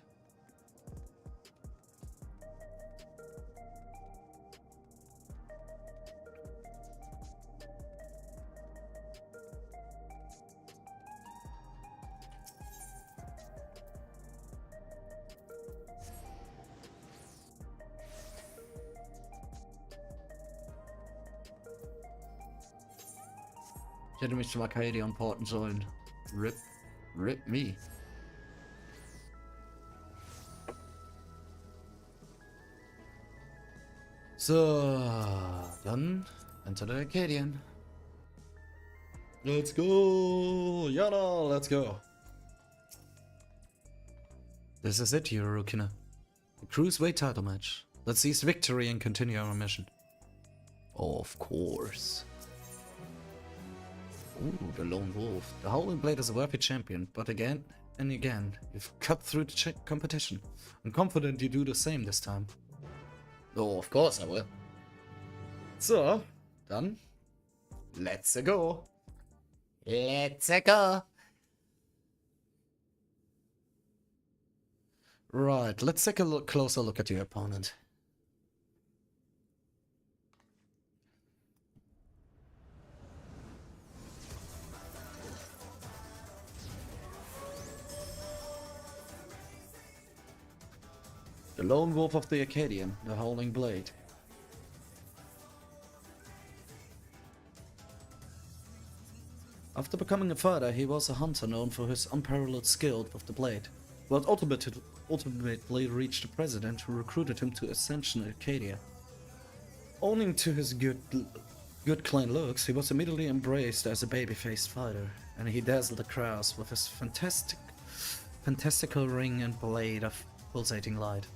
Ich hätte mich zum Arcadion porten sollen. Rip me. So, dann enter the Arcadian. Let's go! Yana, let's go! This is it, Yorukina. The Cruiserweight title match. Let's seize victory and continue our mission. Of course. Ooh, the Lone Wolf. The Howling Blade is a worthy champion, but again and again, you've cut through the competition. I'm confident you do the same this time. Oh, of course I will. So, dann, let's go. Let's go. Right, let's take a closer look at your opponent. The lone wolf of the Acadian, the howling blade. After becoming a fighter, he was a hunter known for his unparalleled skill with the blade, but ultimately reached the president who recruited him to Ascension Acadia. Owing to his good clean looks, he was immediately embraced as a baby-faced fighter, and he dazzled the crowds with his fantastical ring and blade of pulsating light.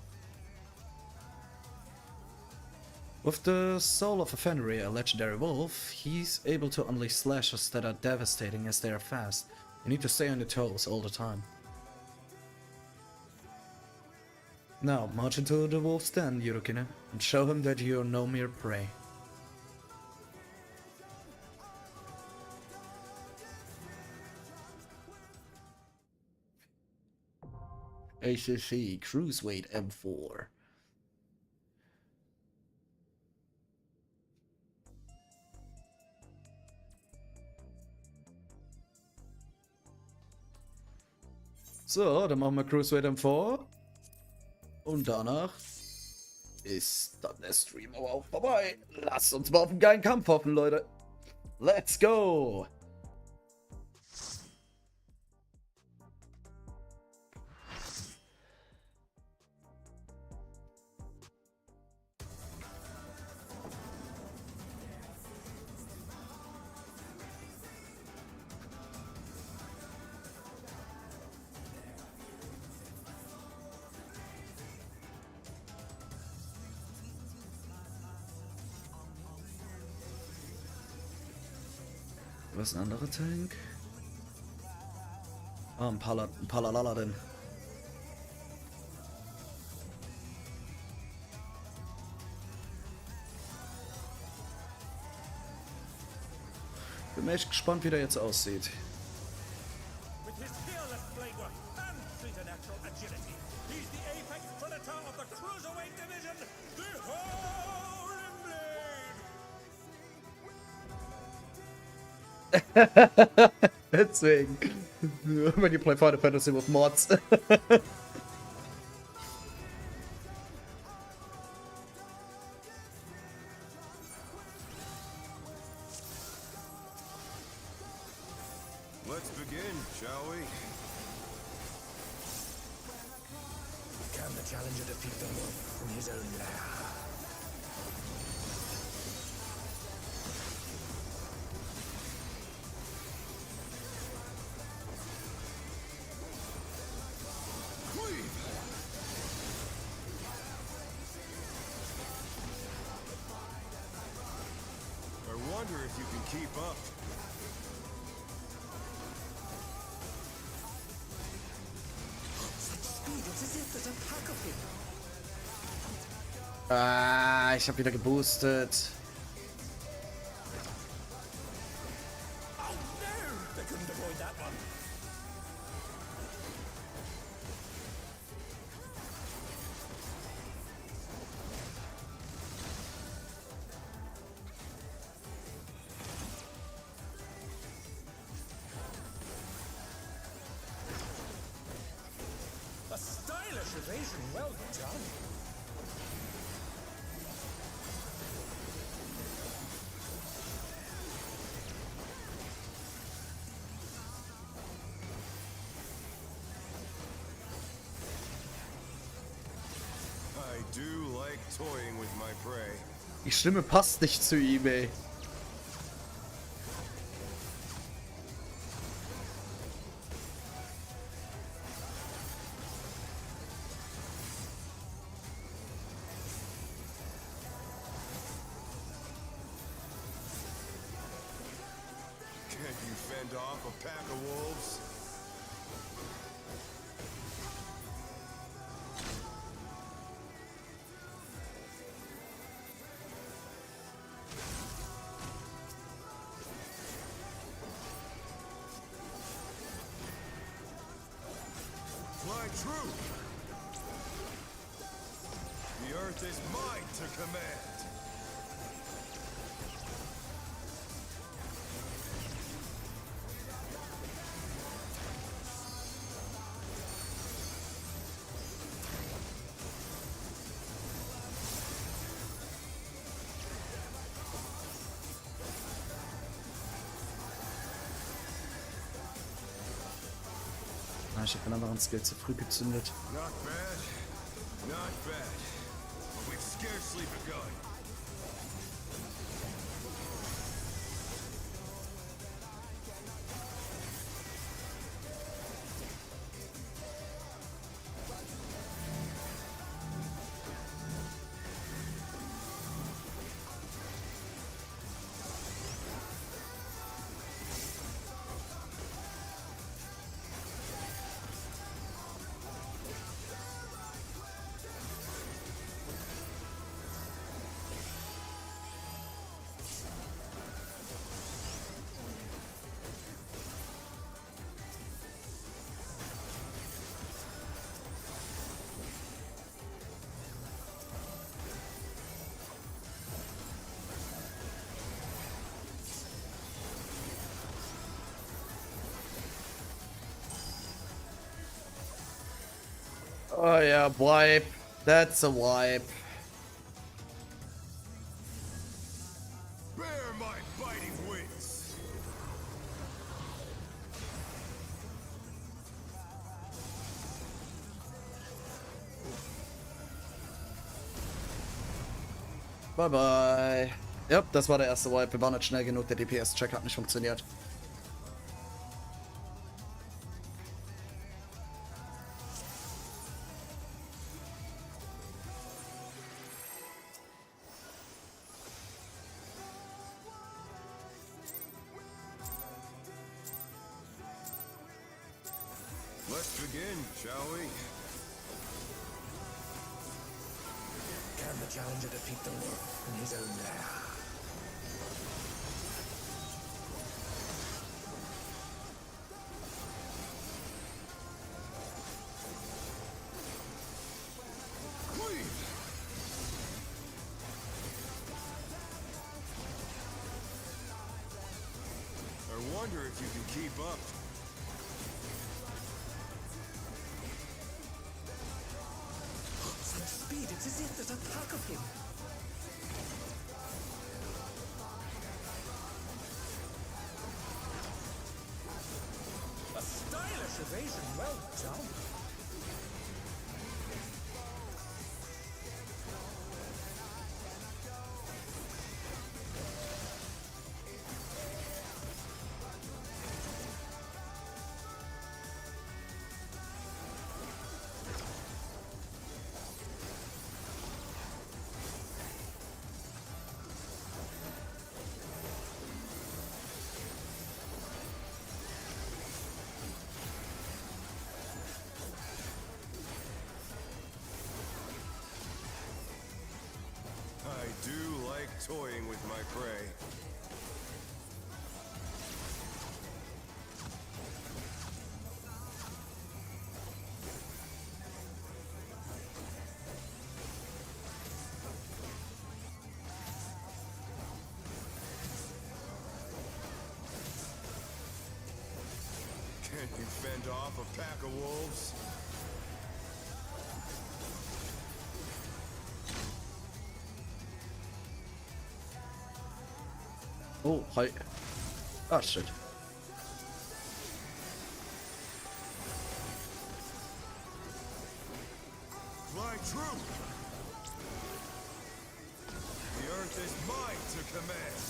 With the soul of a Fenrir, a legendary wolf, he's able to unleash slashes that are devastating as they are fast. You need to stay on your toes all the time. Now, march into the wolf's den, Yurukine, and show him that you're no mere prey. ACC Cruiserweight M4. So, dann machen wir Cruiserweight M4. Und danach ist dann der Stream aber auch vorbei. Lasst uns mal auf einen geilen Kampf hoffen, Leute. Let's go! Was ist ein anderer Tank? Ah, ein Paladin. Bin echt gespannt, wie der jetzt aussieht. With his fearless blade work and preternatural agility, he's the apex predator of the cruiserweight division, the Howling Blade! Deswegen. When you play Final Fantasy with mods. Let's begin, shall we? Can the challenger defeat the wolf in his own lair? I wonder if you can keep up. Such speed, it's as if there's a pack of him. Ah, ich habe wieder geboostet. Oh no! They couldn't avoid that one. A stylish evasion, well done. I do like toying with my prey. Die Stimme passt nicht zu ihm, ey. Can't you fend off a pack of wolves? Fly true! The earth is mine to command! Ah, ich habe einen anderen Skill zu früh gezündet. Not bad. Not bad. But we've scarcely begun. Oh yeah, wipe. That's a wipe. Bear my biting wings. Bye bye. Ja, das war der erste Wipe. Wir waren nicht schnell genug. Der DPS-Check hat nicht funktioniert. Let's begin, shall we? Can the challenger defeat the wolf in his own lair? Cleave! I wonder if you can keep up. Such speed, it's as if there's a pack of him. A stylish evasion, well done. I do like toying with my prey. Can you fend off a pack of wolves? Oh, hi. Ah, shit. Fly true! The earth is mine to command.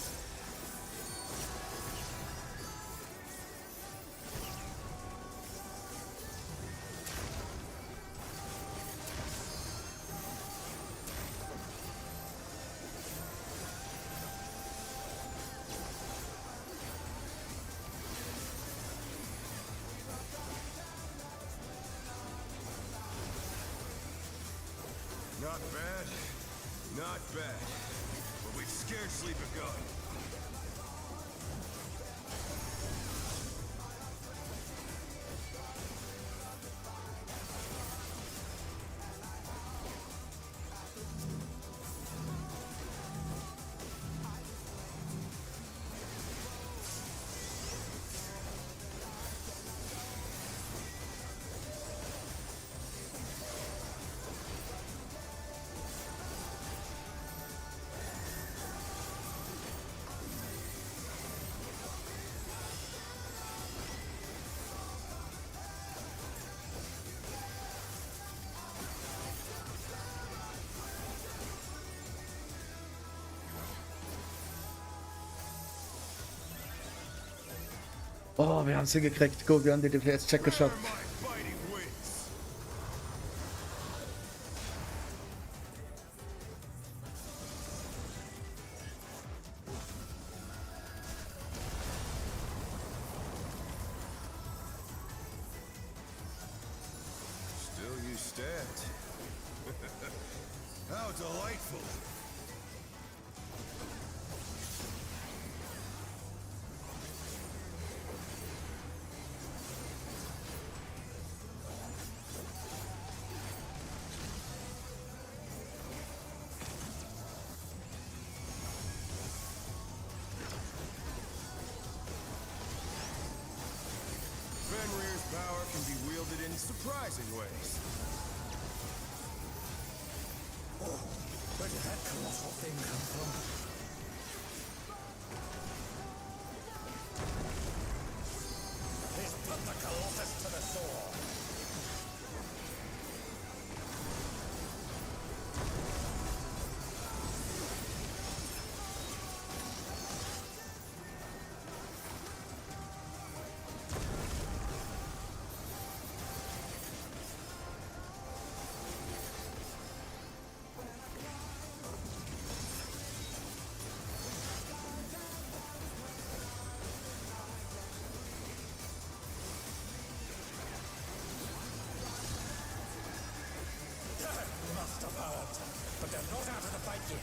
Not bad, not bad, but we've scarcely begun. Oh, wir haben es hingekriegt. Go, wir haben den DPS-Check geschafft. My fighting wits. Still you stand. How delightful. Fenrir's power can be wielded in surprising ways. Where did that colossal thing come from? He's put the Colossus to the sword. Must have hurt, but they're not out of the fight yet.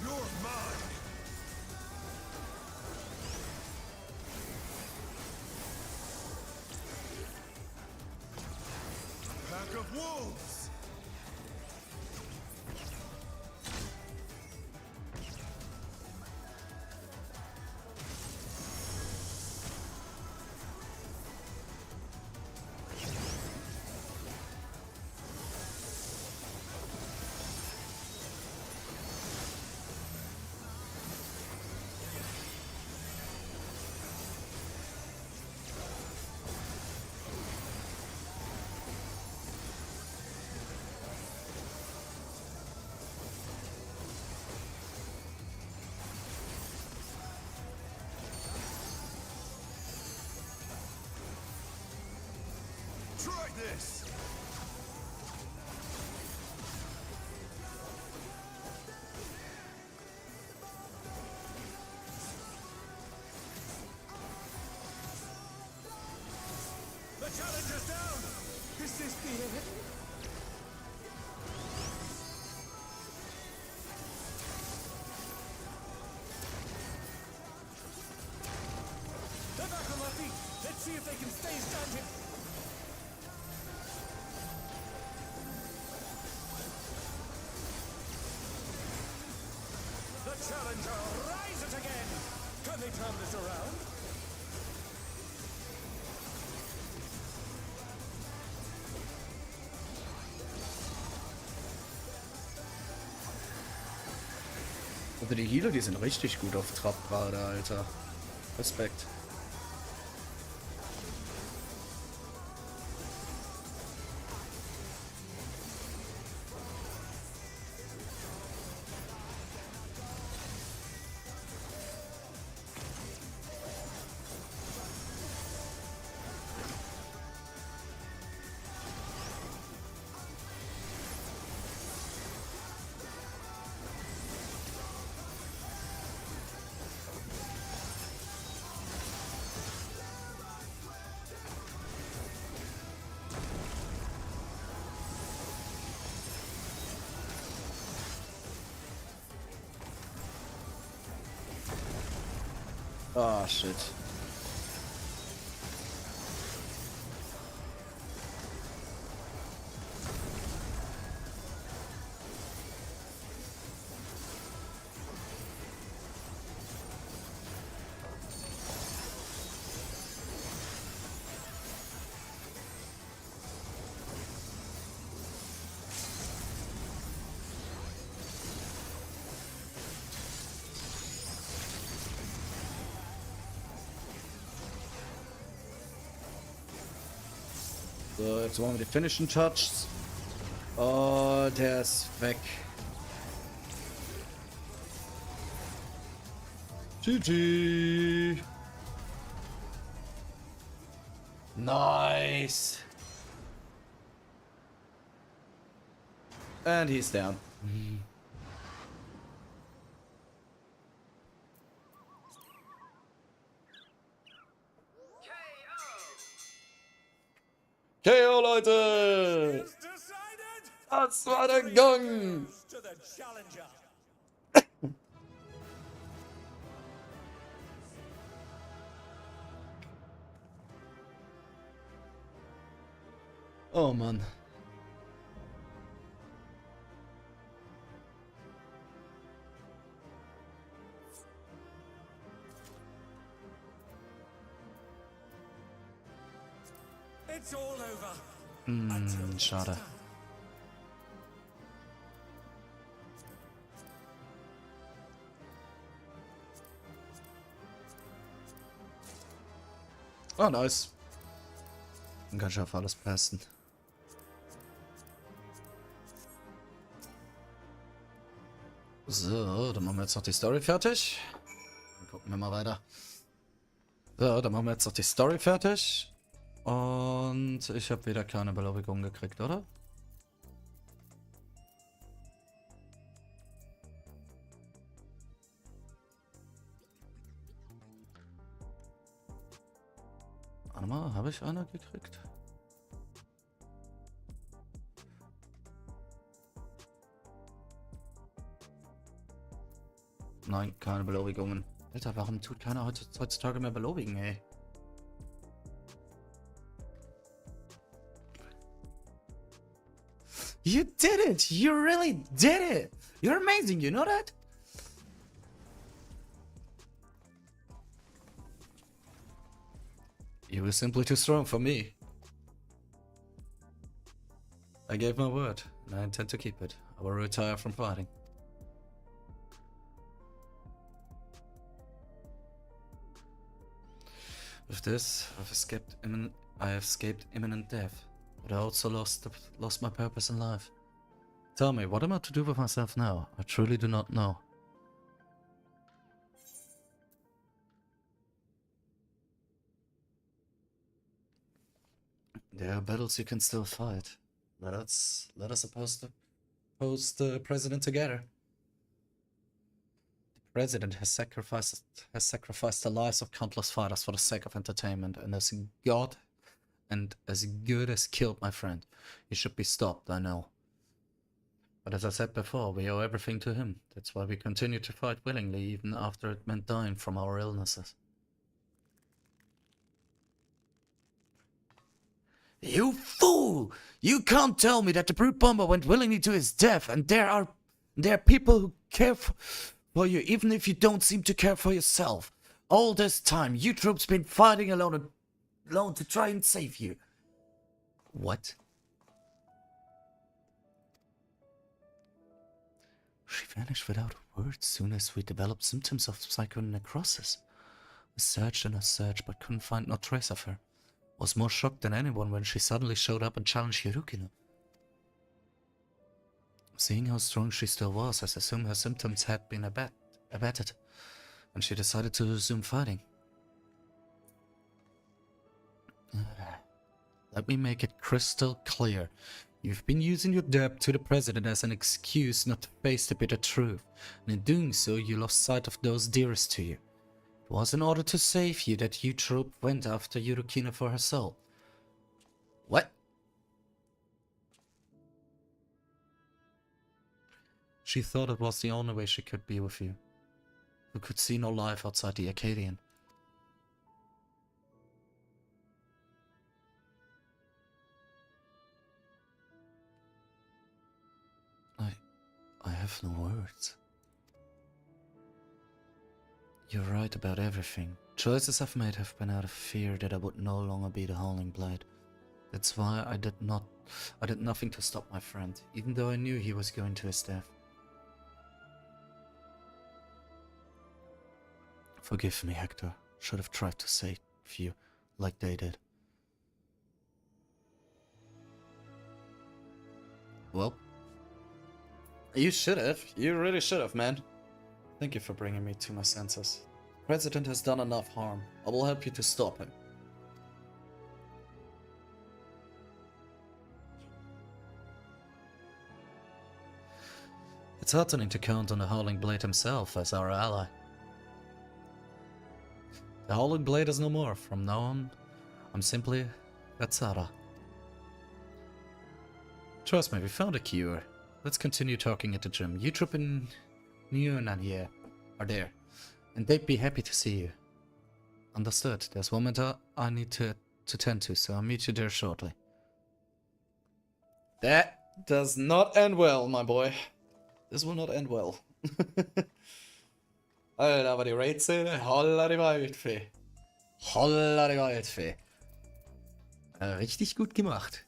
You're mine. Pack of wolves. Try this. The challenger's down! Is this the end? They're back on their feet! Let's see if they can stay standing! The challenger rises again! Can they turn this around? Also die Healer, die sind richtig gut auf Trab gerade, Alter. Respekt. Ah, shit. So, jetzt machen wir die Finishing Touches. Oh, der ist weg. GG. Nice. And he's down. KO, Leute! It's decided. Das war der Gong! To the challenger. Oh Mann. It's all over. Schade. Oh, nice. Dann kann ich auf alles passen. So, dann machen wir jetzt noch die Story fertig. Dann gucken wir mal weiter. So, dann machen wir jetzt noch die Story fertig. Und ich habe wieder keine Belobigung gekriegt, oder? Warte mal, habe ich eine gekriegt? Nein, keine Belobigungen. Alter, warum tut keiner heutzutage mehr belobigen, ey? You did it! You really did it! You're amazing, you know that? You were simply too strong for me. I gave my word, and I intend to keep it. I will retire from fighting. With this, I have escaped imminent death, but I also lost my purpose in life. Tell me, what am I to do with myself now? I truly do not know. There are battles you can still fight. Let us oppose the president together. The president has sacrificed the lives of countless fighters for the sake of entertainment, and as good as killed my friend. He should be stopped, I know. But as I said before, we owe everything to him. That's why we continue to fight willingly, even after it meant dying from our illnesses. You fool! You can't tell me that the brute bomber went willingly to his death, and there are people who care for you, even if you don't seem to care for yourself. All this time, you troops been fighting alone to try and save you. What? She vanished without a word soon as we developed symptoms of psychonecrosis. We searched and I searched, but couldn't find no trace of her. Was more shocked than anyone when she suddenly showed up and challenged Yurukino. Seeing how strong she still was, I assumed her symptoms had been abated, and she decided to resume fighting. Let me make it crystal clear. You've been using your debt to the president as an excuse not to face the bitter truth, and in doing so you lost sight of those dearest to you. It was in order to save you that you troop went after Yurukino for her soul. What? She thought it was the only way she could be with you, who could see no life outside the Acadian. I have no words. You're right about everything. Choices I've made have been out of fear that I would no longer be the Howling Blade. That's why I did nothing to stop my friend, even though I knew he was going to his death. Forgive me, Hector. Should have tried to save you like they did. Well, you should have. You really should have, man. Thank you for bringing me to my senses. The president has done enough harm. I will help you to stop him. It's heartening to count on the Howling Blade himself as our ally. The Howling Blade is no more. From now on, I'm simply Gatsara. Trust me, we found a cure. Let's continue talking at the gym. Utroop and neuen here are there, and they'd be happy to see you. Understood. There's one matter I need to tend to, so I'll meet you there shortly. That does not end well, my boy. This will not end well. Alter, aber die Raid-Szene, holla die Waldfee. Holla die Waldfee. Richtig gut gemacht.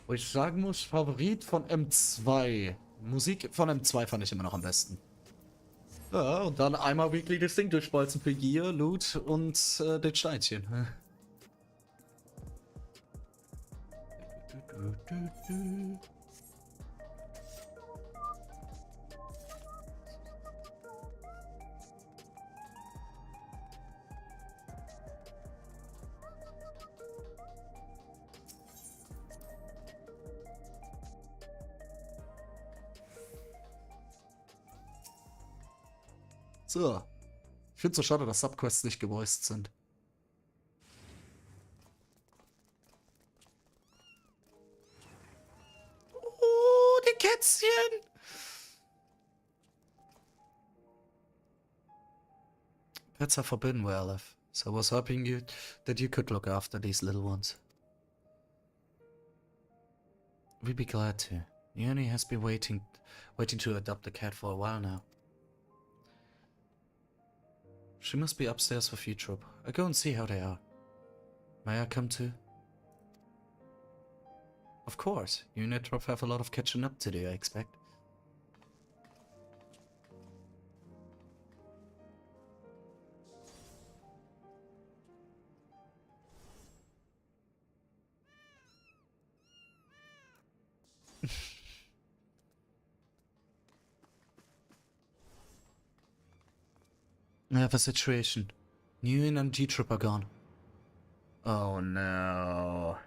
Wo ich sagen muss, Favorit von M2. Musik von M2 fand ich immer noch am besten. Ja, und dann einmal weekly das Ding durchspalzen für Gear, Loot und den Steinchen. So. Ich finde es so schade, dass Subquests nicht gevoiced sind. Oh, die Kätzchen! Pets are forbidden where I live, so I was hoping that you could look after these little ones. We'd be glad to. Yoni has been waiting to adopt a cat for a while now. She must be upstairs with Utroop. I'll go and see how they are. May I come too? Of course. You and Utroop have a lot of catching up to do, I expect. I have a situation. Neuen and G-Trip are gone. Oh no.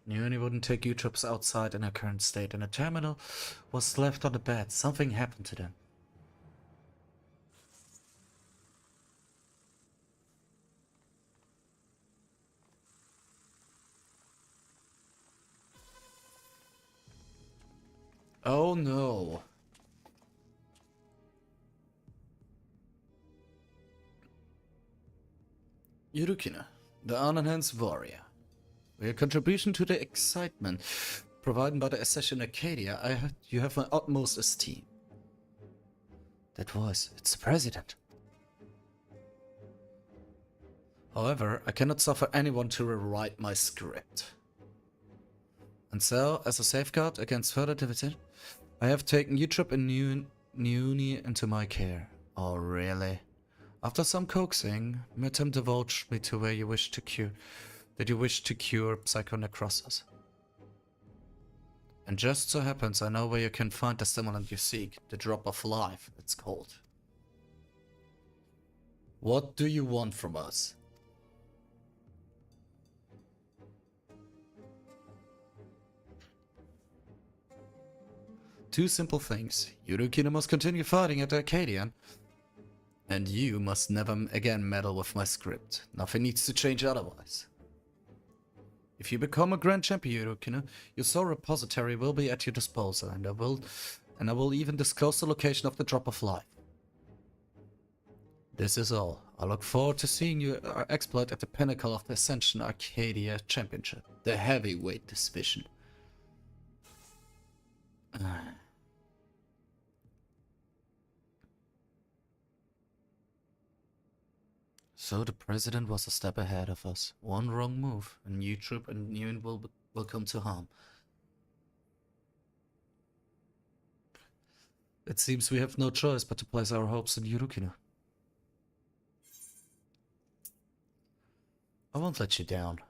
Neuen wouldn't take U-Trips outside in her current state, and the terminal was left on the bed. Something happened to them. Oh no. Yurukina, the Ananhan's warrior. With your contribution to the excitement provided by the accession Arcadia, you have my utmost esteem. That voice, it's the president. However, I cannot suffer anyone to rewrite my script. And so, as a safeguard against further division, I have taken Utroop and Neuni into my care. Oh, really? After some coaxing, Metem divulged me to where you wish to cure psychonecrosis. And just so happens I know where you can find the stimulant you seek, the drop of life, it's called. What do you want from us? Two simple things. Yurukina must continue fighting at Arcadian. And you must never again meddle with my script. Nothing needs to change otherwise. If you become a Grand Champion, Yurukina, your soul repository will be at your disposal, and I will even disclose the location of the drop of life. This is all. I look forward to seeing you exploit at the pinnacle of the Ascension Arcadia Championship, the heavyweight division. So the president was a step ahead of us. One wrong move, and Utroop and Neuen will come to harm. It seems we have no choice but to place our hopes in Yurukina. I won't let you down.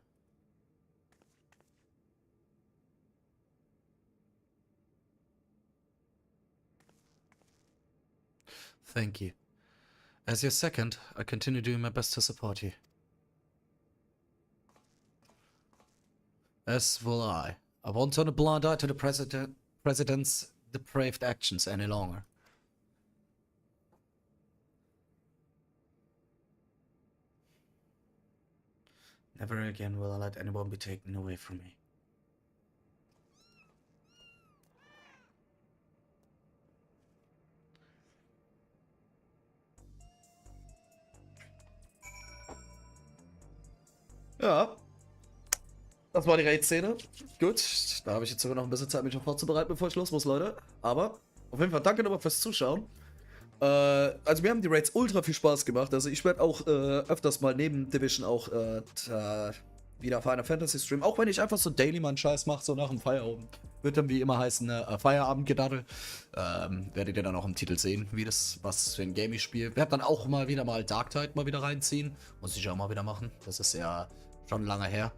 Thank you. As your second, I continue doing my best to support you. As will I. I won't turn a blind eye to the president's depraved actions any longer. Never again will I let anyone be taken away from me. Ja. Das war die Raid-Szene. Gut, da habe ich jetzt sogar noch ein bisschen Zeit, mich noch vorzubereiten, bevor ich los muss, Leute. Aber auf jeden Fall danke nochmal fürs Zuschauen. Also mir haben die Raids ultra viel Spaß gemacht. Also ich werde auch öfters mal neben Division auch wieder Final Fantasy streamen. Auch wenn ich einfach so daily mal einen Scheiß mache, so nach dem Feierabend. Wird dann wie immer heißen, Feierabendgedaddel. Werdet ihr dann auch im Titel sehen, wie das, was für ein Game ich spiele. Werde dann auch mal wieder Dark Tide mal wieder reinziehen. Muss ich auch mal wieder machen. Das ist ja schon lange her.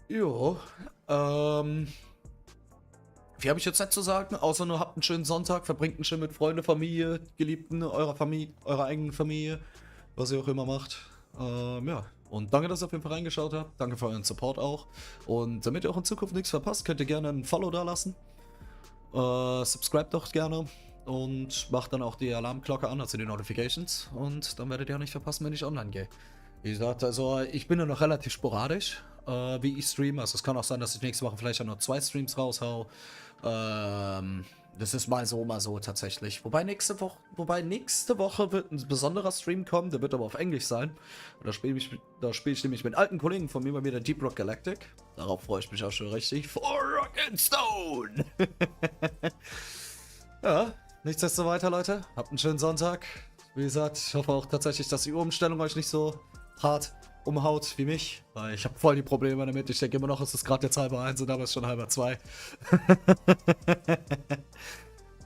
Jo, wie habe ich jetzt nicht zu sagen? Außer nur habt einen schönen Sonntag, verbringt einen schön mit Freunde, Familie, Geliebten, eurer Familie, eurer eigenen Familie, was ihr auch immer macht. Ja, und danke, dass ihr auf jeden Fall reingeschaut habt. Danke für euren Support auch. Und damit ihr auch in Zukunft nichts verpasst, könnt ihr gerne ein Follow da lassen. Subscribe doch gerne und macht dann auch die Alarmglocke an, also die Notifications. Und dann werdet ihr auch nicht verpassen, wenn ich online gehe. Wie gesagt, also ich bin ja noch relativ sporadisch, wie ich streame. Also es kann auch sein, dass ich nächste Woche vielleicht auch noch 2 Streams raushau. Das ist mal so tatsächlich. Wobei nächste Woche wird ein besonderer Stream kommen, der wird aber auf Englisch sein. Und da spiele ich nämlich mit alten Kollegen von mir, bei mir der Deep Rock Galactic. Darauf freue ich mich auch schon richtig. For Rock and Stone! Ja, nichts desto weiter, Leute. Habt einen schönen Sonntag. Wie gesagt, ich hoffe auch tatsächlich, dass die Umstellung euch nicht so hart umhaut wie mich, weil ich habe voll die Probleme damit. Ich denke immer noch, es ist gerade jetzt 1:30 und aber ist schon 1:30.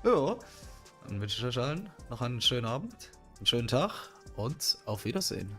Ja, dann wünsche ich euch allen noch einen schönen Abend, einen schönen Tag und auf Wiedersehen.